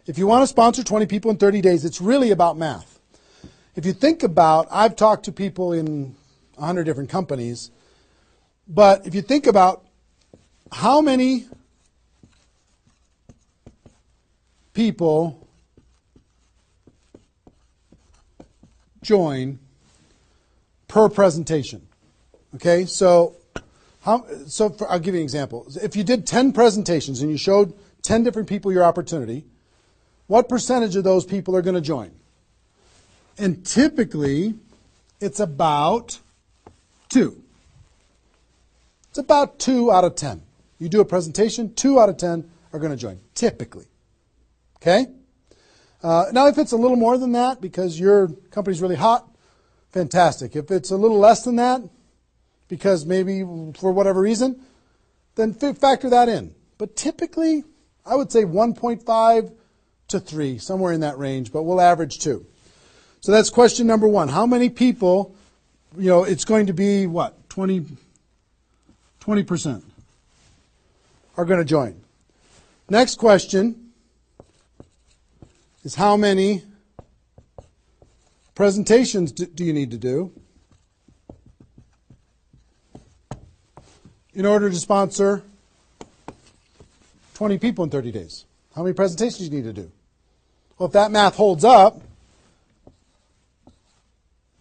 If you want to sponsor 20 people in 30 days, it's really about math. If you think about, I've talked to people in 100 different companies, but if you think about how many people join per presentation. Okay, so I'll give you an example. If you did 10 presentations and you showed 10 different people your opportunity, what percentage of those people are going to join? And typically, it's about 2. It's about 2 out of 10. You do a presentation, 2 out of 10 are going to join, typically. Okay? Now, if it's a little more than that because your company's really hot, fantastic. If it's a little less than that, because maybe for whatever reason, then factor that in. But typically, I would say 1.5 to 3, somewhere in that range, but we'll average 2. So that's question number 1. How many people, it's going to be what? 20% are going to join. Next question is how many presentations do you need to do in order to sponsor 20 people in 30 days? How many presentations do you need to do? Well, if that math holds up,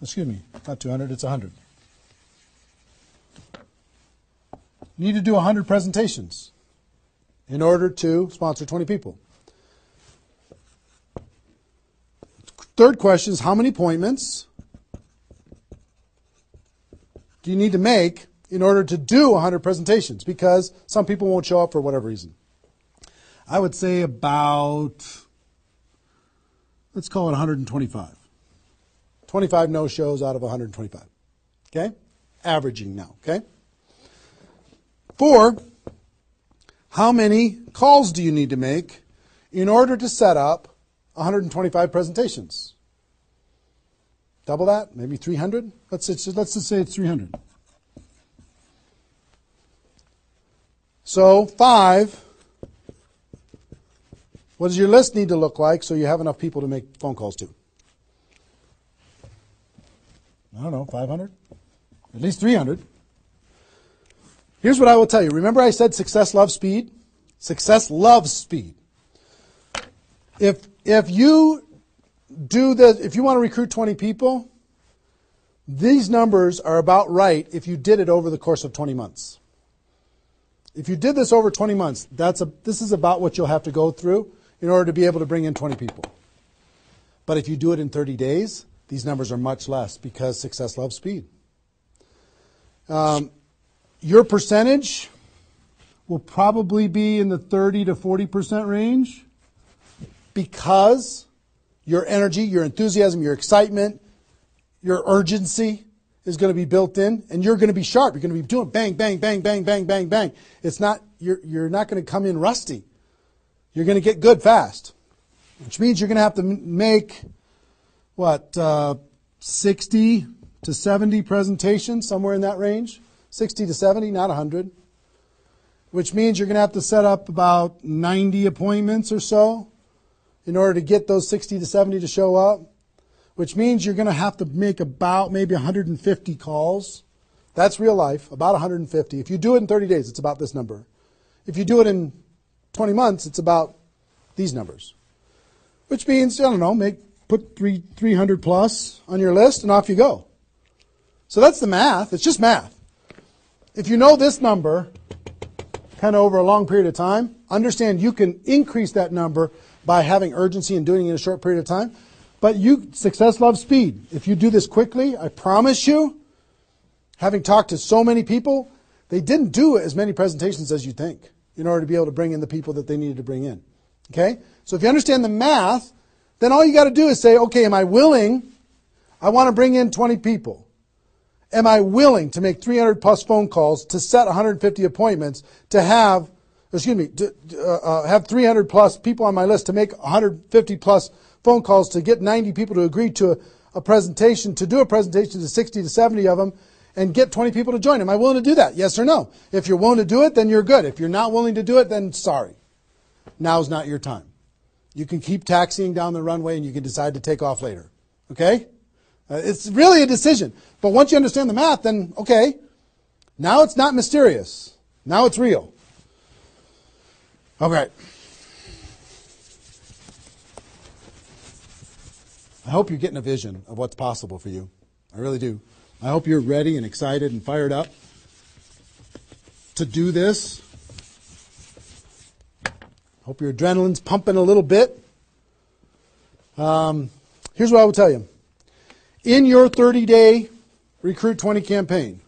not 200, it's 100. You need to do 100 presentations in order to sponsor 20 people. Third question is how many appointments do you need to make in order to do 100 presentations? Because some people won't show up for whatever reason. I would say about, let's call it 125. 25 no-shows out of 125. Okay? Averaging now. Okay? 4, how many calls do you need to make in order to set up 125 presentations? Double that? Maybe 300? Let's just say it's 300. So 5, what does your list need to look like so you have enough people to make phone calls to? I don't know, 500? At least 300. Here's what I will tell you. Remember I said success loves speed? Success loves speed. If you want to recruit 20 people, these numbers are about right if you did it over the course of 20 months. If you did this over 20 months, this is about what you'll have to go through in order to be able to bring in 20 people. But if you do it in 30 days, these numbers are much less because success loves speed. Your percentage will probably be in the 30 to 40% range because your energy, your enthusiasm, your excitement, your urgency is going to be built in, and you're going to be sharp. You're going to be doing bang, bang, bang, bang, bang, bang, bang. You're not going to come in rusty. You're going to get good fast, which means you're going to have to make 60 to 70 presentations, somewhere in that range. 60 to 70, not 100. Which means you're going to have to set up about 90 appointments or so in order to get those 60 to 70 to show up. Which means you're going to have to make about maybe 150 calls. That's real life, about 150. If you do it in 30 days, it's about this number. If you do it in 20 months, it's about these numbers. Which means, put 300 plus on your list and off you go. So that's the math. It's just math. If you know this number kind of over a long period of time, understand you can increase that number by having urgency and doing it in a short period of time. But success loves speed. If you do this quickly, I promise you, having talked to so many people, they didn't do as many presentations as you think in order to be able to bring in the people that they needed to bring in. Okay? So if you understand the math, then all you got to do is say, okay, am I willing? I want to bring in 20 people. Am I willing to make 300 plus phone calls to set 150 appointments to have 300 plus people on my list to make 150 plus phone calls to get 90 people to agree to a presentation, to do a presentation to 60 to 70 of them and get 20 people to join. Am I willing to do that? Yes or no? If you're willing to do it, then you're good. If you're not willing to do it, then sorry. now's not your time. You can keep taxiing down the runway and you can decide to take off later. Okay? It's really a decision. But once you understand the math, then okay, now it's not mysterious. Now it's real. Okay. I hope you're getting a vision of what's possible for you. I really do. I hope you're ready and excited and fired up to do this. Hope your adrenaline's pumping a little bit. Here's what I will tell you. In your 30-day Recruit 20 campaign,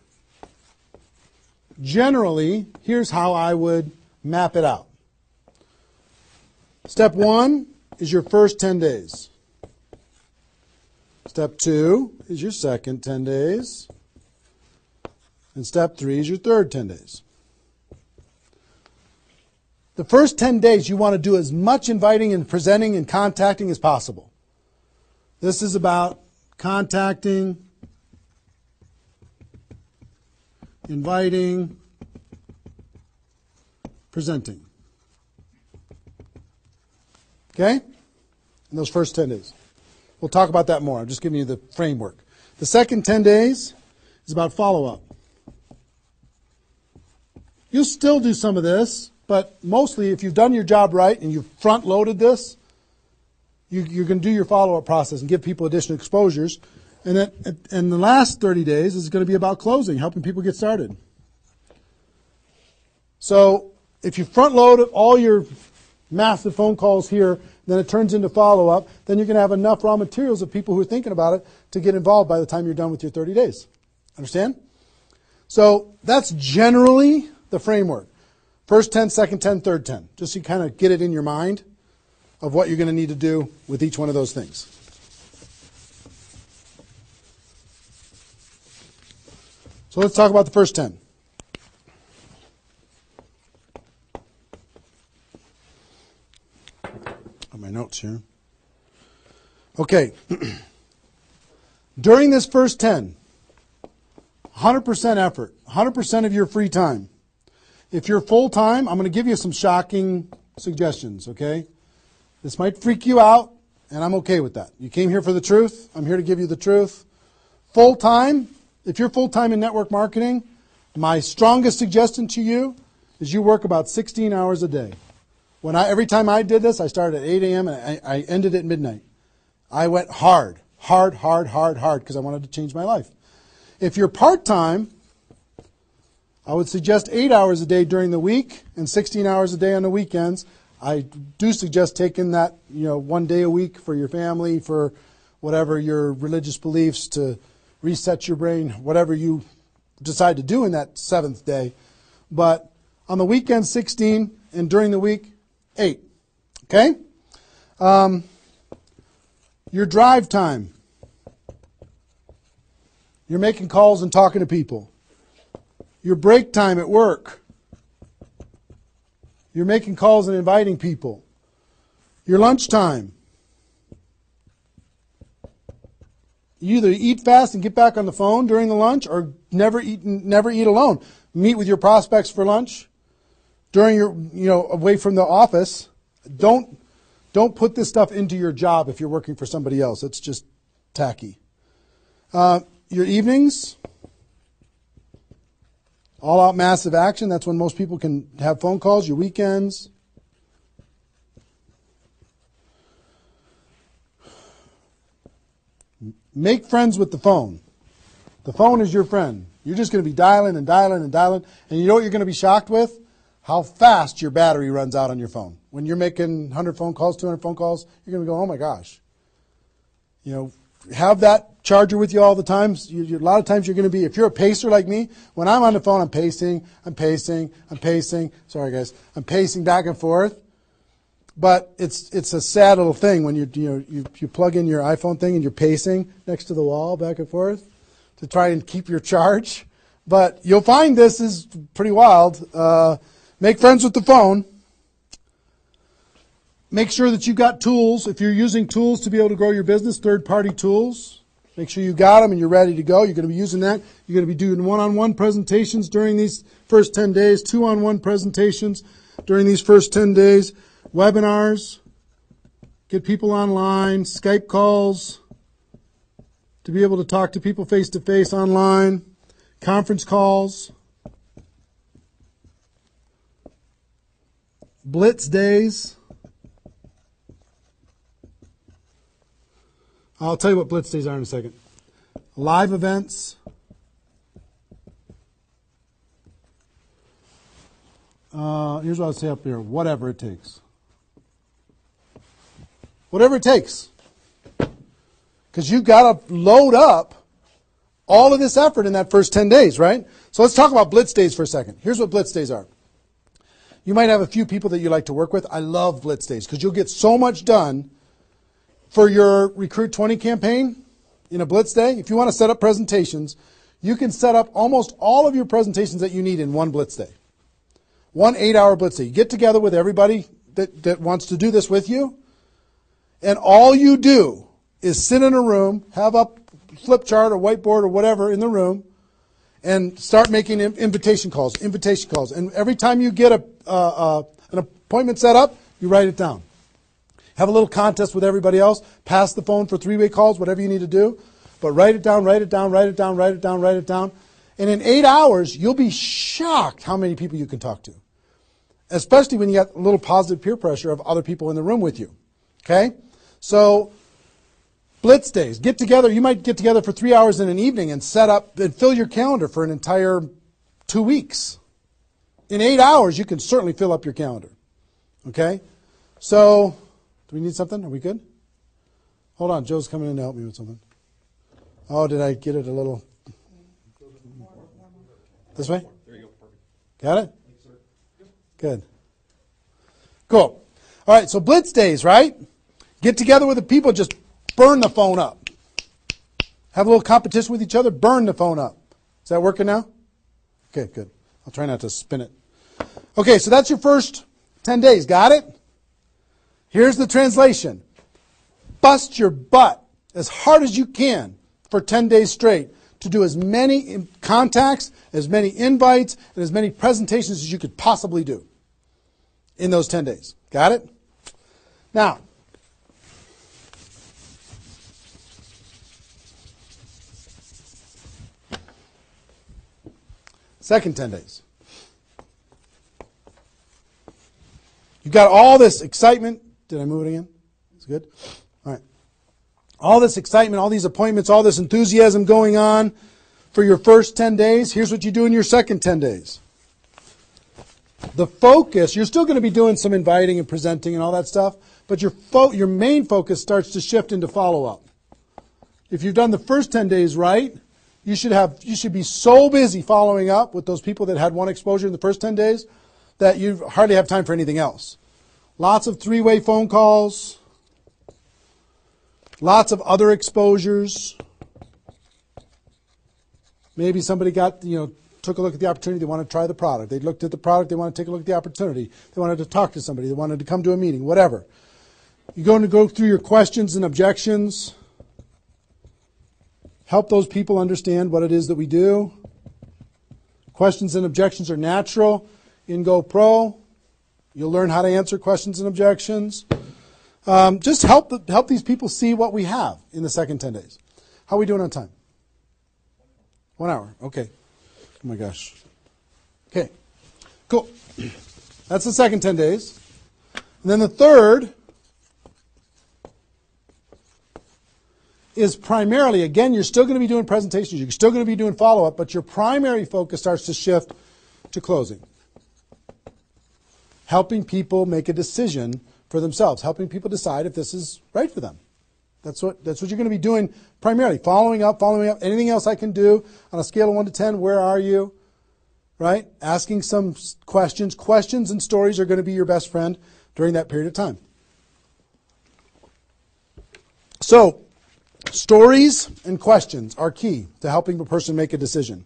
generally, here's how I would map it out. Step 1 is your first 10 days. Step 2 is your second 10 days. And step 3 is your third 10 days. The first 10 days you want to do as much inviting and presenting and contacting as possible. This is about contacting, inviting, presenting. Okay? In those first 10 days. We'll talk about that more. I'm just giving you the framework. The second 10 days is about follow-up. You'll still do some of this, but mostly if you've done your job right and you've front-loaded this, you're going to do your follow-up process and give people additional exposures. And then the last 30 days is going to be about closing, helping people get started. So if you front-load all your massive phone calls here, then it turns into follow-up, then you're going to have enough raw materials of people who are thinking about it to get involved by the time you're done with your 30 days. Understand? So that's generally the framework. First 10, second 10, third 10. Just so you kind of get it in your mind of what you're going to need to do with each one of those things. So let's talk about the first 10. My notes here. Okay. During this first 10, 100% effort, 100% of your free time. If you're full-time, I'm going to give you some shocking suggestions, okay? This might freak you out, and I'm okay with that. You came here for the truth. I'm here to give you the truth. Full-time, if you're full-time in network marketing, my strongest suggestion to you is you work about 16 hours a day. Every time I did this, I started at 8 a.m. and I ended at midnight. I went hard, because I wanted to change my life. If you're part-time, I would suggest 8 hours a day during the week and 16 hours a day on the weekends. I do suggest taking that, 1 day a week for your family, for whatever your religious beliefs, to reset your brain, whatever you decide to do in that 7th day. But on the weekend, 16, and during the week, 8. Okay? Your drive time. You're making calls and talking to people. Your break time at work. You're making calls and inviting people. Your lunch time. You either eat fast and get back on the phone during the lunch, or never eat alone. Meet with your prospects for lunch. During your, away from the office. Don't put this stuff into your job if you're working for somebody else. It's just tacky. Your evenings, all out massive action. That's when most people can have phone calls. Your weekends. Make friends with the phone. The phone is your friend. You're just going to be dialing and dialing and dialing. And you know what you're going to be shocked with? How fast your battery runs out on your phone. When you're making 100 phone calls, 200 phone calls, you're going to go, oh my gosh. Have that charger with you all the time. A lot of times you're going to be, if you're a pacer like me, when I'm on the phone, I'm pacing. Sorry guys. I'm pacing back and forth. But it's a sad little thing when you plug in your iPhone thing and you're pacing next to the wall back and forth to try and keep your charge. But you'll find this is pretty wild. Make friends with the phone. Make sure that you've got tools. If you're using tools to be able to grow your business, third-party tools, make sure you got them and you're ready to go. You're going to be using that. You're going to be doing one-on-one presentations during these first 10 days, two-on-one presentations during these first 10 days. webinars, get people online, Skype calls, to be able to talk to people face-to-face online, conference calls, blitz days. I'll tell you what blitz days are in a second. Live events. Here's what I'll say up here. Whatever it takes. Whatever it takes. Because you've got to load up all of this effort in that first 10 days, right? So let's talk about blitz days for a second. Here's what blitz days are. You might have a few people that you like to work with. I love blitz days because you'll get so much done for your Recruit 20 campaign in a blitz day. If you want to set up presentations, you can set up almost all of your presentations that you need in one blitz day. 1 8-hour blitz day. You get together with everybody that wants to do this with you, and all you do is sit in a room, have a flip chart or whiteboard or whatever in the room, and start making invitation calls. And every time you get an appointment set up, you write it down. Have a little contest with everybody else. Pass the phone for 3-way calls, whatever you need to do. But write it down, write it down, write it down, write it down, write it down. And in 8 hours, you'll be shocked how many people you can talk to. Especially when you got a little positive peer pressure of other people in the room with you. Okay? So, blitz days. Get together. You might get together for 3 hours in an evening and set up and fill your calendar for an entire 2 weeks. In 8 hours, you can certainly fill up your calendar. Okay? So, do we need something? Are we good? Hold on. Joe's coming in to help me with something. Oh, did I get it a little? This way? There you go. Perfect. Got it? Good. Cool. All right, so blitz days, right? Get together with the people, just burn the phone up. Have a little competition with each other, burn the phone up. Is that working now? Okay, good. I'll try not to spin it. Okay, so that's your first 10 days. Got it? Here's the translation. Bust your butt as hard as you can for 10 days straight to do as many contacts, as many invites, and as many presentations as you could possibly do in those 10 days. Got it? Now, second 10 days. You've got all this excitement. Did I move it again? It's good? All right. All this excitement, all these appointments, all this enthusiasm going on for your first 10 days. Here's what you do in your second 10 days. The focus, you're still going to be doing some inviting and presenting and all that stuff, but your main focus starts to shift into follow-up. If you've done the first 10 days right, you should be so busy following up with those people that had one exposure in the first 10 days that you hardly have time for anything else. Lots of 3-way phone calls, lots of other exposures. Maybe somebody took a look at the opportunity, they want to try the product. They looked at the product, they want to take a look at the opportunity. They wanted to talk to somebody, they wanted to come to a meeting, whatever. You're going to go through your questions and objections. Help those people understand what it is that we do. Questions and objections are natural in GoPro. You'll learn how to answer questions and objections. Just help these people see what we have in the second 10 days. How are we doing on time? 1 hour. Okay. Oh my gosh. Okay. Cool. That's the second 10 days. And then the third is primarily, again, you're still going to be doing presentations, you're still going to be doing follow-up, but your primary focus starts to shift to closing. Helping people make a decision for themselves, helping people decide if this is right for them. That's what you're going to be doing primarily, following up. Anything else I can do on a scale of 1 to 10, where are you? Right? Asking some questions. Questions and stories are going to be your best friend during that period of time. So, stories and questions are key to helping a person make a decision.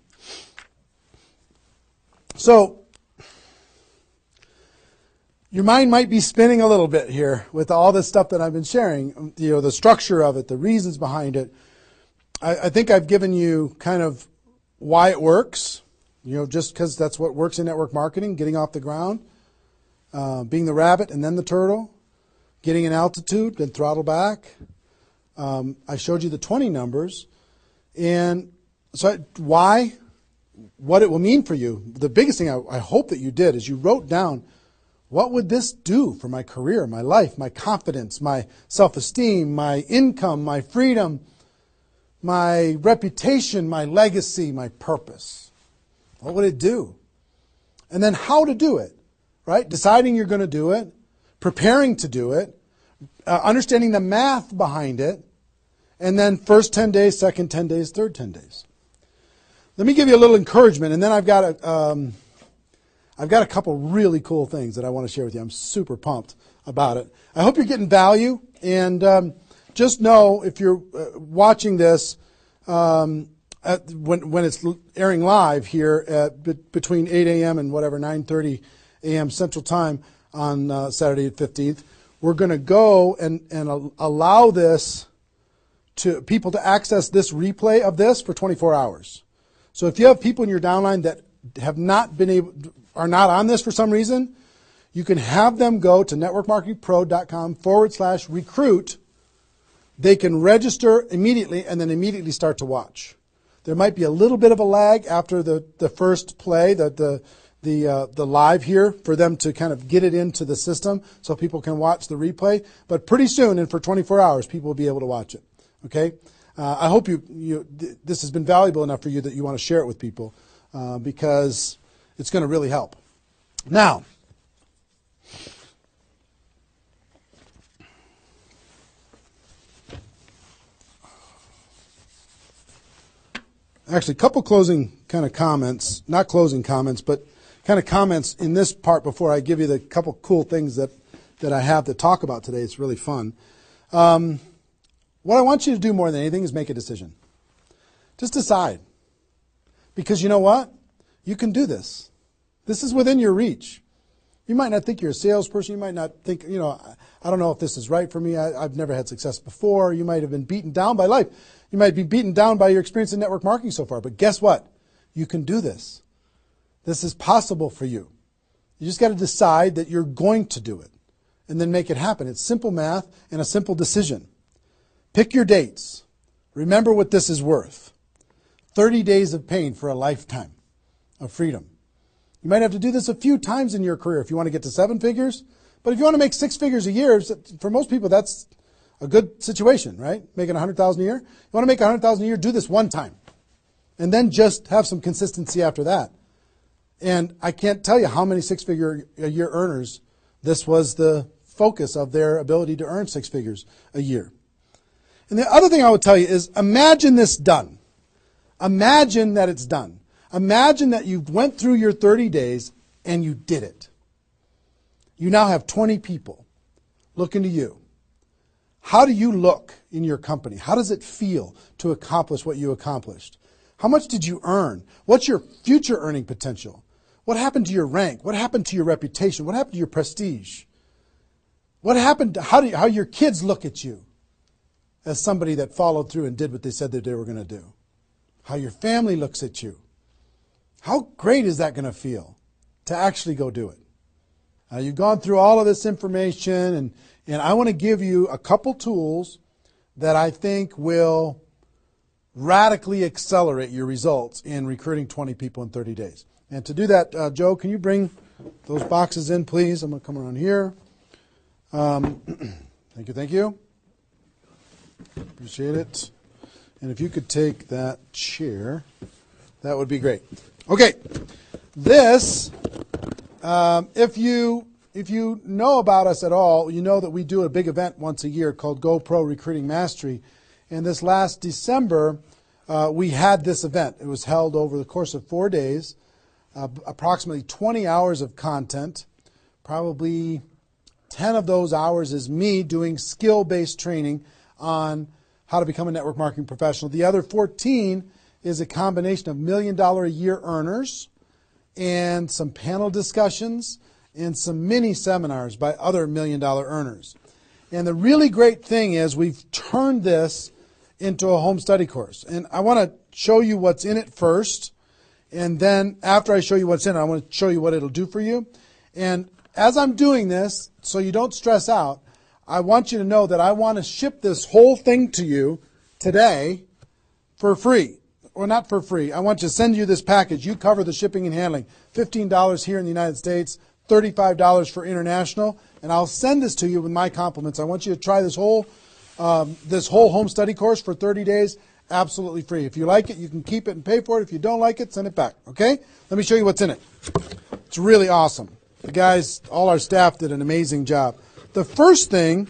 So, your mind might be spinning a little bit here with all this stuff that I've been sharing, the structure of it, the reasons behind it. I think I've given you kind of why it works, just because that's what works in network marketing, getting off the ground. being the rabbit and then the turtle, getting an altitude, then throttle back. I showed you the 20 numbers. And so why? What it will mean for you. The biggest thing I hope that you did is you wrote down, what would this do for my career, my life, my confidence, my self-esteem, my income, my freedom, my reputation, my legacy, my purpose? What would it do? And then how to do it, right? Deciding you're going to do it, preparing to do it, understanding the math behind it, and then first 10 days, second 10 days, third 10 days. Let me give you a little encouragement, and then I've got a couple really cool things that I want to share with you. I'm super pumped about it. I hope you're getting value, and just know if you're watching this when it's airing live here between 8 a.m. and whatever 9:30 a.m. Central Time on Saturday the 15th, we're going to go and allow this to people to access this replay of this for 24 hours. So if you have people in your downline that have not been able, are not on this for some reason, you can have them go to networkmarketingpro.com/recruit. They can register immediately and then immediately start to watch. There might be a little bit of a lag after the first play, the live here, for them to kind of get it into the system so people can watch the replay. But pretty soon, and for 24 hours, people will be able to watch it. Okay? I hope this has been valuable enough for you that you want to share it with people because it's going to really help. Now, actually, a couple closing kind of comments, not closing comments, but kind of comments in this part before I give you the couple cool things that I have to talk about today. It's really fun. What I want you to do more than anything is make a decision. Just decide. Because you know what? You can do this. This is within your reach. You might not think you're a salesperson. You might not think, I don't know if this is right for me. I've never had success before. You might have been beaten down by life. You might be beaten down by your experience in network marketing so far. But guess what? You can do this. This is possible for you. You just got to decide that you're going to do it and then make it happen. It's simple math and a simple decision. Pick your dates. Remember what this is worth. 30 days of pain for a lifetime of freedom. You might have to do this a few times in your career if you want to get to 7 figures. But if you want to make 6 figures a year, for most people, that's a good situation, right? Making $100,000 a year. You want to make $100,000 a year, do this one time. And then just have some consistency after that. And I can't tell you how many 6-figure a year earners this was the focus of their ability to earn 6 figures a year. And the other thing I would tell you is imagine this done. Imagine that it's done. Imagine that you went through your 30 days and you did it. You now have 20 people looking to you. How do you look in your company? How does it feel to accomplish what you accomplished? How much did you earn? What's your future earning potential? What happened to your rank? What happened to your reputation? What happened to your prestige? What happened to how your kids look at you as somebody that followed through and did what they said that they were going to do? How your family looks at you? How great is that going to feel to actually go do it? You've gone through all of this information, and I want to give you a couple tools that I think will radically accelerate your results in recruiting 20 people in 30 days. And to do that, Joe, can you bring those boxes in, please? I'm going to come around here. Thank you. Appreciate it. And if you could take that chair, that would be great. Okay, this, if you know about us at all, you know that we do a big event once a year called GoPro Recruiting Mastery. And this last December, we had this event. It was held over the course of 4 days, approximately 20 hours of content. Probably 10 of those hours is me doing skill-based training on how to become a network marketing professional. The other 14 is a combination of $1 million a year earners and some panel discussions and some mini seminars by other $1 million earners. And the really great thing is we've turned this into a home study course. And I want to show you what's in it first. And then after I show you what's in it, I want to show you what it'll do for you. And as I'm doing this, so you don't stress out, I want you to know that I want to ship this whole thing to you today for free. Or not for free. I want to send you this package. You cover the shipping and handling. $15 here in the United States, $35 for international, and I'll send this to you with my compliments. I want you to try this whole home study course for 30 days, absolutely free. If you like it, you can keep it and pay for it. If you don't like it, send it back. Okay? Let me show you what's in it. It's really awesome. The guys, all our staff did an amazing job. The first thing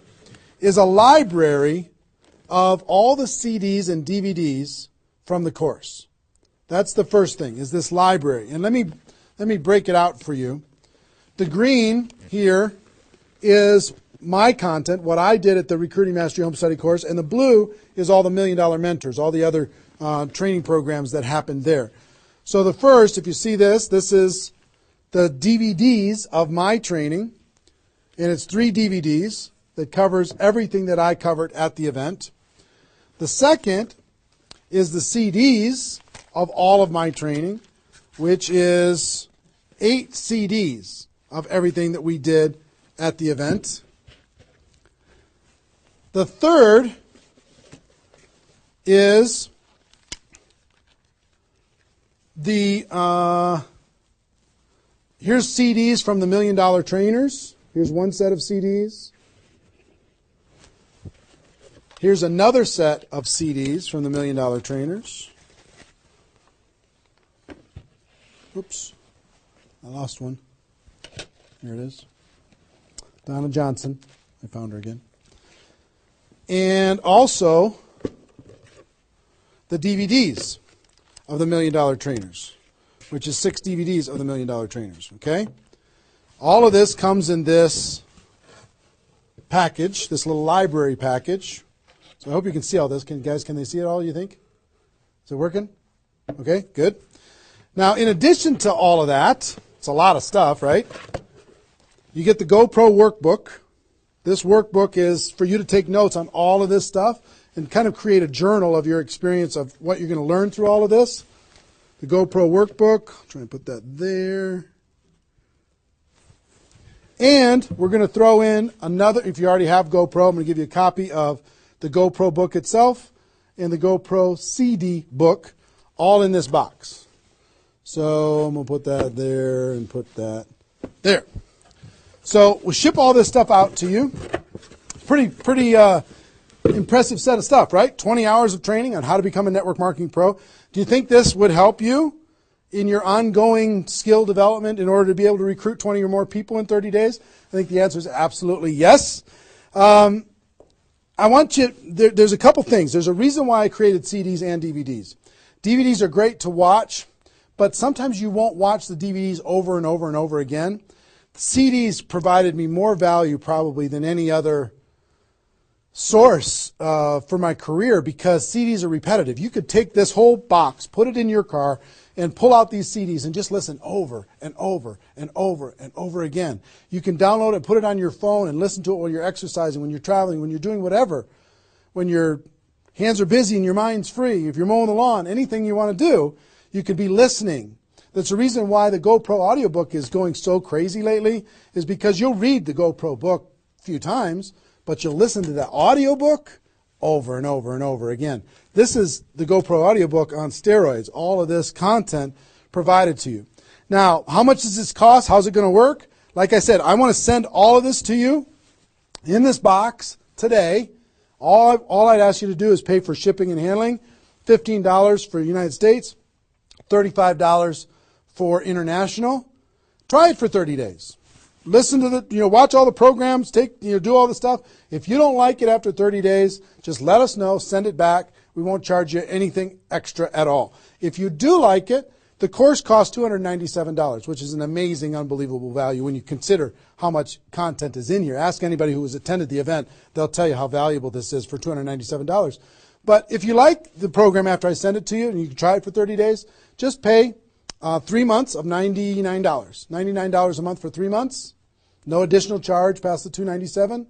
is a library of all the CDs and DVDs from the course. That's the first thing, is this library. And let me break it out for you. The green here is my content, what I did at the Recruiting Mastery Home Study course, and the blue is all the $1 Million Mentors, all the other training programs that happened there. So the first, if you see this is the DVDs of my training, and it's 3 DVDs that covers everything that I covered at the event. The second is the CDs of all of my training, which is 8 CDs of everything that we did at the event. The third is here's CDs from the $1 Million Trainers. Here's one set of CDs. Here's another set of CDs from the $1 Million Trainers. Oops, I lost one. Here it is. Donna Johnson. I found her again. And also the DVDs of the $1 Million Trainers, which is 6 DVDs of the $1 Million Trainers. Okay? All of this comes in this package, this little library package. So I hope you can see all this. Can they see it all, you think? Is it working? Okay, good. Now, in addition to all of that, it's a lot of stuff, right? You get the GoPro workbook. This workbook is for you to take notes on all of this stuff and kind of create a journal of your experience of what you're going to learn through all of this. The GoPro workbook. I'll try and put that there. And we're going to throw in another, if you already have GoPro, I'm going to give you a copy of the GoPro book itself and the GoPro CD book, all in this box. So I'm going to put that there and put that there. So we'll ship all this stuff out to you. Pretty impressive set of stuff, right? 20 hours of training on how to become a network marketing pro. Do you think this would help you in your ongoing skill development in order to be able to recruit 20 or more people in 30 days? I think the answer is absolutely yes. I want you, there's a couple things. There's a reason why I created CDs and DVDs. DVDs are great to watch, but sometimes you won't watch the DVDs over and over and over again. CDs provided me more value probably than any other source for my career because CDs are repetitive. You could take this whole box, put it in your car, and pull out these CDs and just listen over and over and over and over again. You can download it, put it on your phone, and listen to it while you're exercising, when you're traveling, when you're doing whatever. When your hands are busy and your mind's free, if you're mowing the lawn, anything you want to do, you could be listening. That's the reason why the GoPro audiobook is going so crazy lately, is because you'll read the GoPro book a few times, but you'll listen to the audiobook over and over and over again. This is the GoPro audiobook on steroids. All of this content provided to you. Now, how much does this cost? How's it going to work? Like I said, I want to send all of this to you in this box today. All I'd ask you to do is pay for shipping and handling, $15 for the United States, $35 for international. Try it for 30 days. Listen to watch all the programs, do all the stuff. If you don't like it after 30 days, just let us know, send it back. We won't charge you anything extra at all. If you do like it, the course costs $297, which is an amazing, unbelievable value when you consider how much content is in here. Ask anybody who has attended the event. They'll tell you how valuable this is for $297. But if you like the program after I send it to you and you can try it for 30 days, just pay 3 months of $99. $99 a month for 3 months. No additional charge past the $297.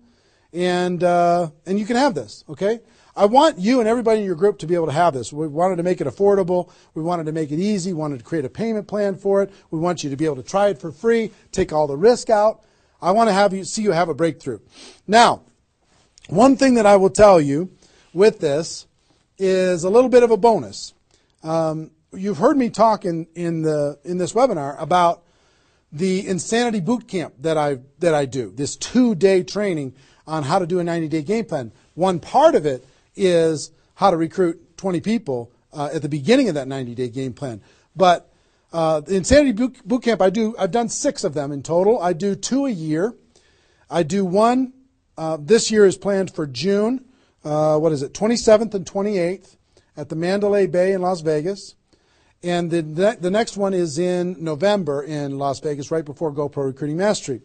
And you can have this, okay? I want you and everybody in your group to be able to have this. We wanted to make it affordable. We wanted to make it easy. We wanted to create a payment plan for it. We want you to be able to try it for free, take all the risk out. I want to see you have a breakthrough. Now, one thing that I will tell you with this is a little bit of a bonus. You've heard me talk in this webinar about the Insanity Boot Camp that I do, this 2-day training on how to do a 90-day game plan. One part of it is how to recruit 20 people at the beginning of that 90-day game plan. But the Insanity Boot Camp, I've done 6 of them in total. I do 2 a year. I do one, this year is planned for June, 27th and 28th at the Mandalay Bay in Las Vegas. And the next one is in November in Las Vegas, right before GoPro Recruiting Mastery.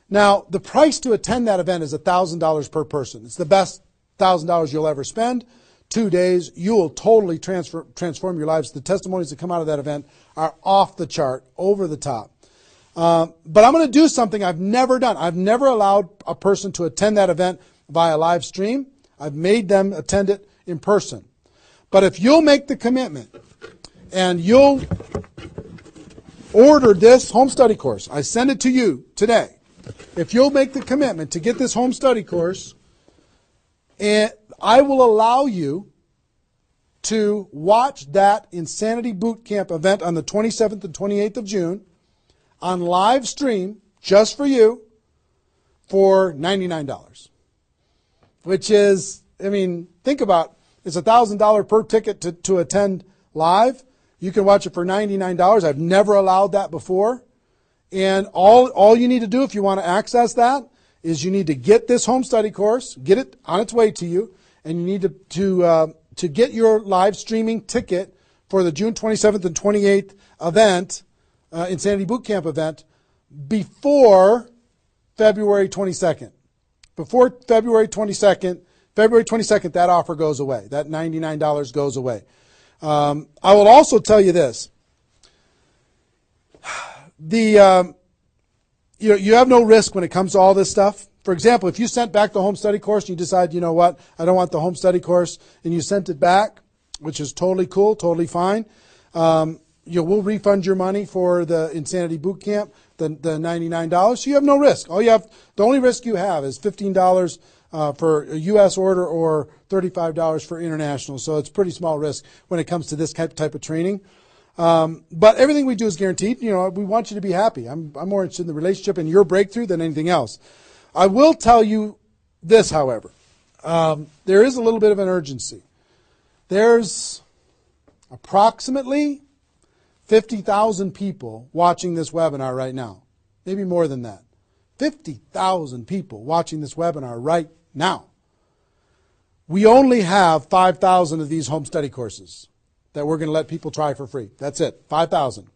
Now, the price to attend that event is $1,000 per person. It's the best $1,000 you'll ever spend. 2 days, you will totally transform your lives. The testimonies that come out of that event are off the chart, over the top. But I'm going to do something I've never done. I've never allowed a person to attend that event via live stream. I've made them attend it in person. But if you'll make the commitment and you'll order this home study course, I send it to you today. If you'll make the commitment to get this home study course, and I will allow you to watch that Insanity Boot Camp event on the 27th and 28th of June on live stream just for you for $99. Which is, I mean, think about it. It's $1,000 per ticket to attend live. You can watch it for $99. I've never allowed that before. And all you need to do if you want to access that is you need to get this home study course, get it on its way to you, and you need to get your live streaming ticket for the June 27th and 28th event, Insanity Boot Camp event, before February 22nd. Before February 22nd, that offer goes away. That $99 goes away. I will also tell you this. You have no risk when it comes to all this stuff. For example, if you sent back the home study course and you decide, you know what, I don't want the home study course, and you sent it back, which is totally cool, totally fine. We'll refund your money for the Insanity Boot Camp, the $99. So you have no risk. The only risk you have is $15 for a U.S. order or $35 for international. So it's pretty small risk when it comes to this type of training. But everything we do is guaranteed. We want you to be happy. I'm more interested in the relationship and your breakthrough than anything else. I will tell you this, however. There is a little bit of an urgency. There's approximately 50,000 people watching this webinar right now. Maybe more than that. 50,000 people watching this webinar right now. We only have 5,000 of these home study courses that we're going to let people try for free. That's it, 5,000.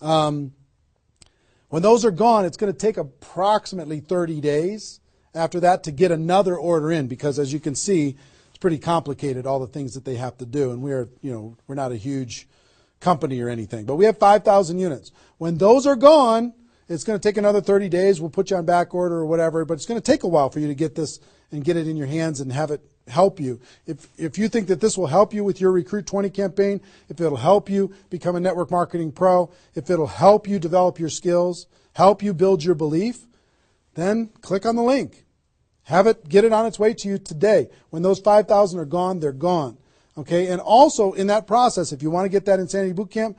When those are gone, it's going to take approximately 30 days after that to get another order in, because as you can see, it's pretty complicated, all the things that they have to do. And we're not a huge company or anything, but we have 5,000 units. When those are gone, it's going to take another 30 days. We'll put you on back order or whatever, but it's going to take a while for you to get this and get it in your hands and have it help you. If you think that this will help you with your Recruit 20 campaign, if it'll help you become a network marketing pro, if it'll help you develop your skills, help you build your belief, then click on the link. Get it on its way to you today. When those 5,000 are gone, they're gone. Okay, and also in that process, if you want to get that Insanity Boot Camp,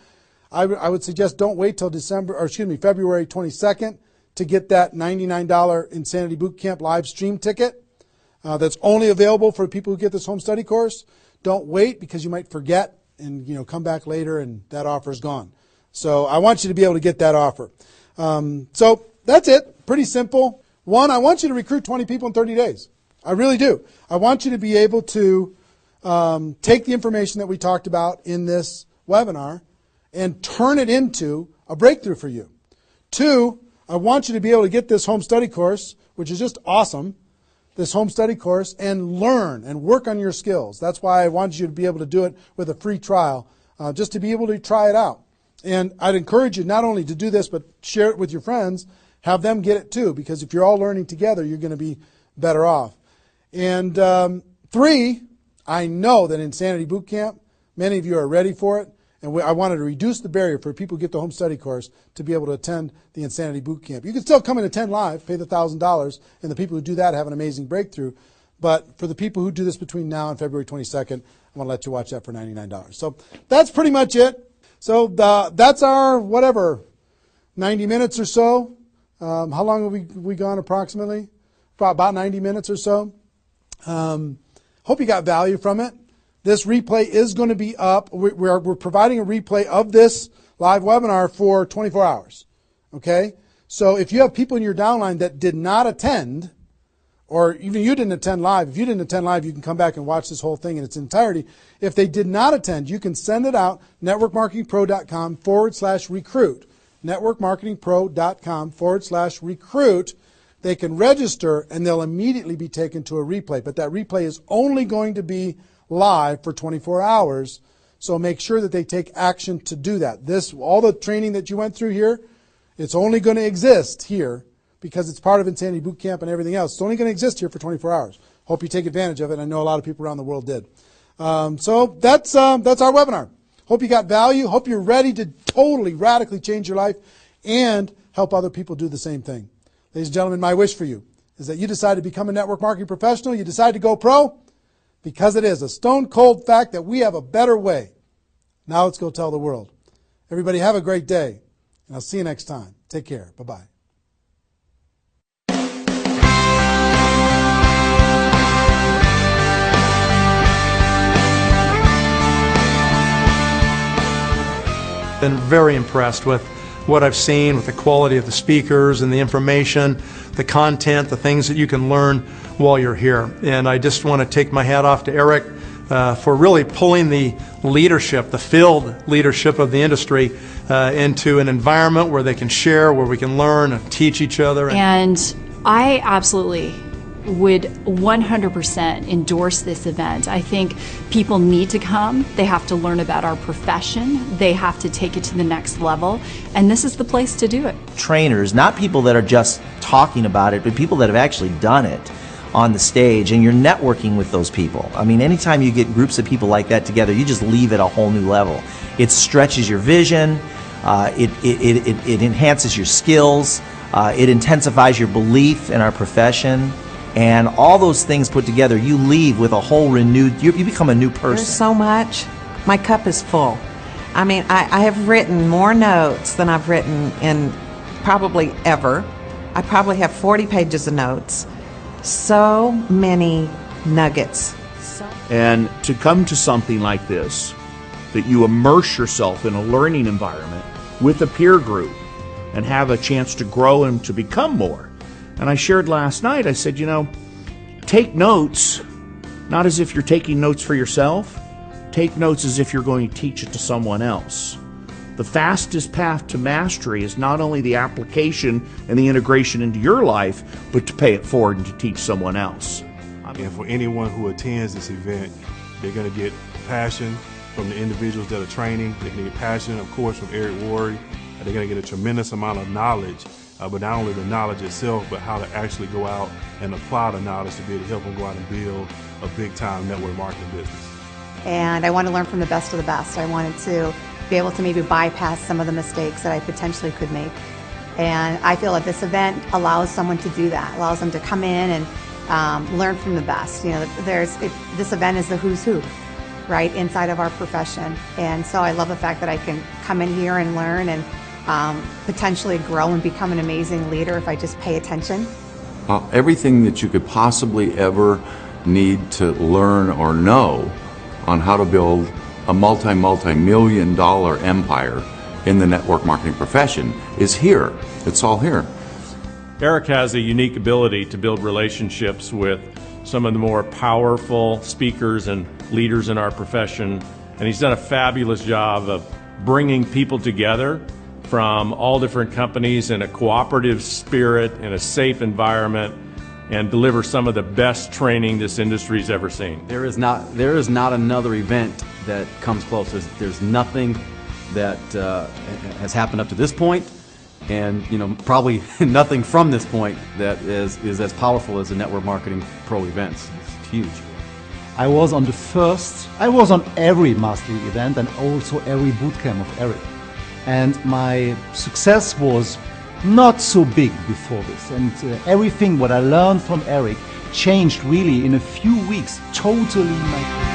I would suggest don't wait till February 22nd to get that $99 Insanity Boot Camp live stream ticket. That's only available for people who get this home study course. Don't wait, because you might forget and come back later and that offer is gone. So I want you to be able to get that offer. So that's it. Pretty simple. One, I want you to recruit 20 people in 30 days. I really do. I want you to be able to take the information that we talked about in this webinar and turn it into a breakthrough for you. Two, I want you to be able to get this home study course, which is just awesome, this home study course, and learn and work on your skills. That's why I wanted you to be able to do it with a free trial, just to be able to try it out. And I'd encourage you not only to do this, but share it with your friends, have them get it too, because if you're all learning together, you're going to be better off. And three, I know that Insanity Boot Camp, many of you are ready for it, And I wanted to reduce the barrier for people who get the home study course to be able to attend the Insanity Boot Camp. You can still come and attend live, pay the $1,000, and the people who do that have an amazing breakthrough. But for the people who do this between now and February 22nd, I want to let you watch that for $99. So that's pretty much it. So that's our, 90 minutes or so. How long have we gone approximately? About 90 minutes or so. Hope you got value from it. This replay is going to be up. We're providing a replay of this live webinar for 24 hours. Okay? So if you have people in your downline that did not attend, or even you didn't attend live, if you didn't attend live, you can come back and watch this whole thing in its entirety. If they did not attend, you can send it out, networkmarketingpro.com/recruit. networkmarketingpro.com/recruit. They can register and they'll immediately be taken to a replay. But that replay is only going to be live for 24 hours. So make sure that they take action to do that. All the training that you went through here, it's only going to exist here because it's part of Insanity Boot Camp and everything else. It's only going to exist here for 24 hours. Hope you take advantage of it. I know a lot of people around the world did. So that's our webinar. Hope you got value. Hope you're ready to totally, radically change your life and help other people do the same thing. Ladies and gentlemen, my wish for you is that you decide to become a network marketing professional. You decide to go pro because it is a stone cold fact that we have a better way. Now let's go tell the world. Everybody have a great day, and I'll see you next time. Take care. Bye-bye. Been very impressed with what I've seen, with the quality of the speakers and the information, the content, the things that you can learn while you're here. And I just want to take my hat off to Eric for really pulling the leadership, the field leadership of the industry into an environment where they can share, where we can learn and teach each other. And I absolutely would 100% endorse this event. I think people need to come. They have to learn about our profession. They have to take it to the next level. And this is the place to do it. Trainers, not people that are just talking about it, but people that have actually done it on the stage, and you're networking with those people. I mean, anytime you get groups of people like that together, you just leave at a whole new level. It stretches your vision, it enhances your skills, it intensifies your belief in our profession. And all those things put together, you leave with a whole renewed, you become a new person. There's so much. My cup is full. I mean, I have written more notes than I've written in probably ever. I probably have 40 pages of notes. So many nuggets. And to come to something like this, that you immerse yourself in a learning environment with a peer group and have a chance to grow and to become more. And I shared last night, I said, take notes, not as if you're taking notes for yourself. Take notes as if you're going to teach it to someone else. The fastest path to mastery is not only the application and the integration into your life, but to pay it forward and to teach someone else. And for anyone who attends this event, they're going to get passion from the individuals that are training. They're going to get passion, of course, from Eric Worre. They're going to get a tremendous amount of knowledge. But not only the knowledge itself, but how to actually go out and apply the knowledge to be able to help them go out and build a big-time network marketing business. And I want to learn from the best of the best. I wanted to be able to maybe bypass some of the mistakes that I potentially could make. And I feel that this event allows someone to do that, allows them to come in and learn from the best. This event is the who's who, right, inside of our profession. And so I love the fact that I can come in here and learn and potentially grow and become an amazing leader if I just pay attention. Everything that you could possibly ever need to learn or know on how to build a multi-million dollar empire in the network marketing profession is here. It's all here. Eric has a unique ability to build relationships with some of the more powerful speakers and leaders in our profession, and he's done a fabulous job of bringing people together from all different companies in a cooperative spirit, in a safe environment, and deliver some of the best training this industry's ever seen. There is not another event that comes close. There's nothing that has happened up to this point, and probably nothing from this point that is as powerful as the Network Marketing Pro events. It's huge. I was on every Master League event and also every bootcamp of Eric. And my success was not so big before this. And everything what I learned from Eric changed really in a few weeks, totally my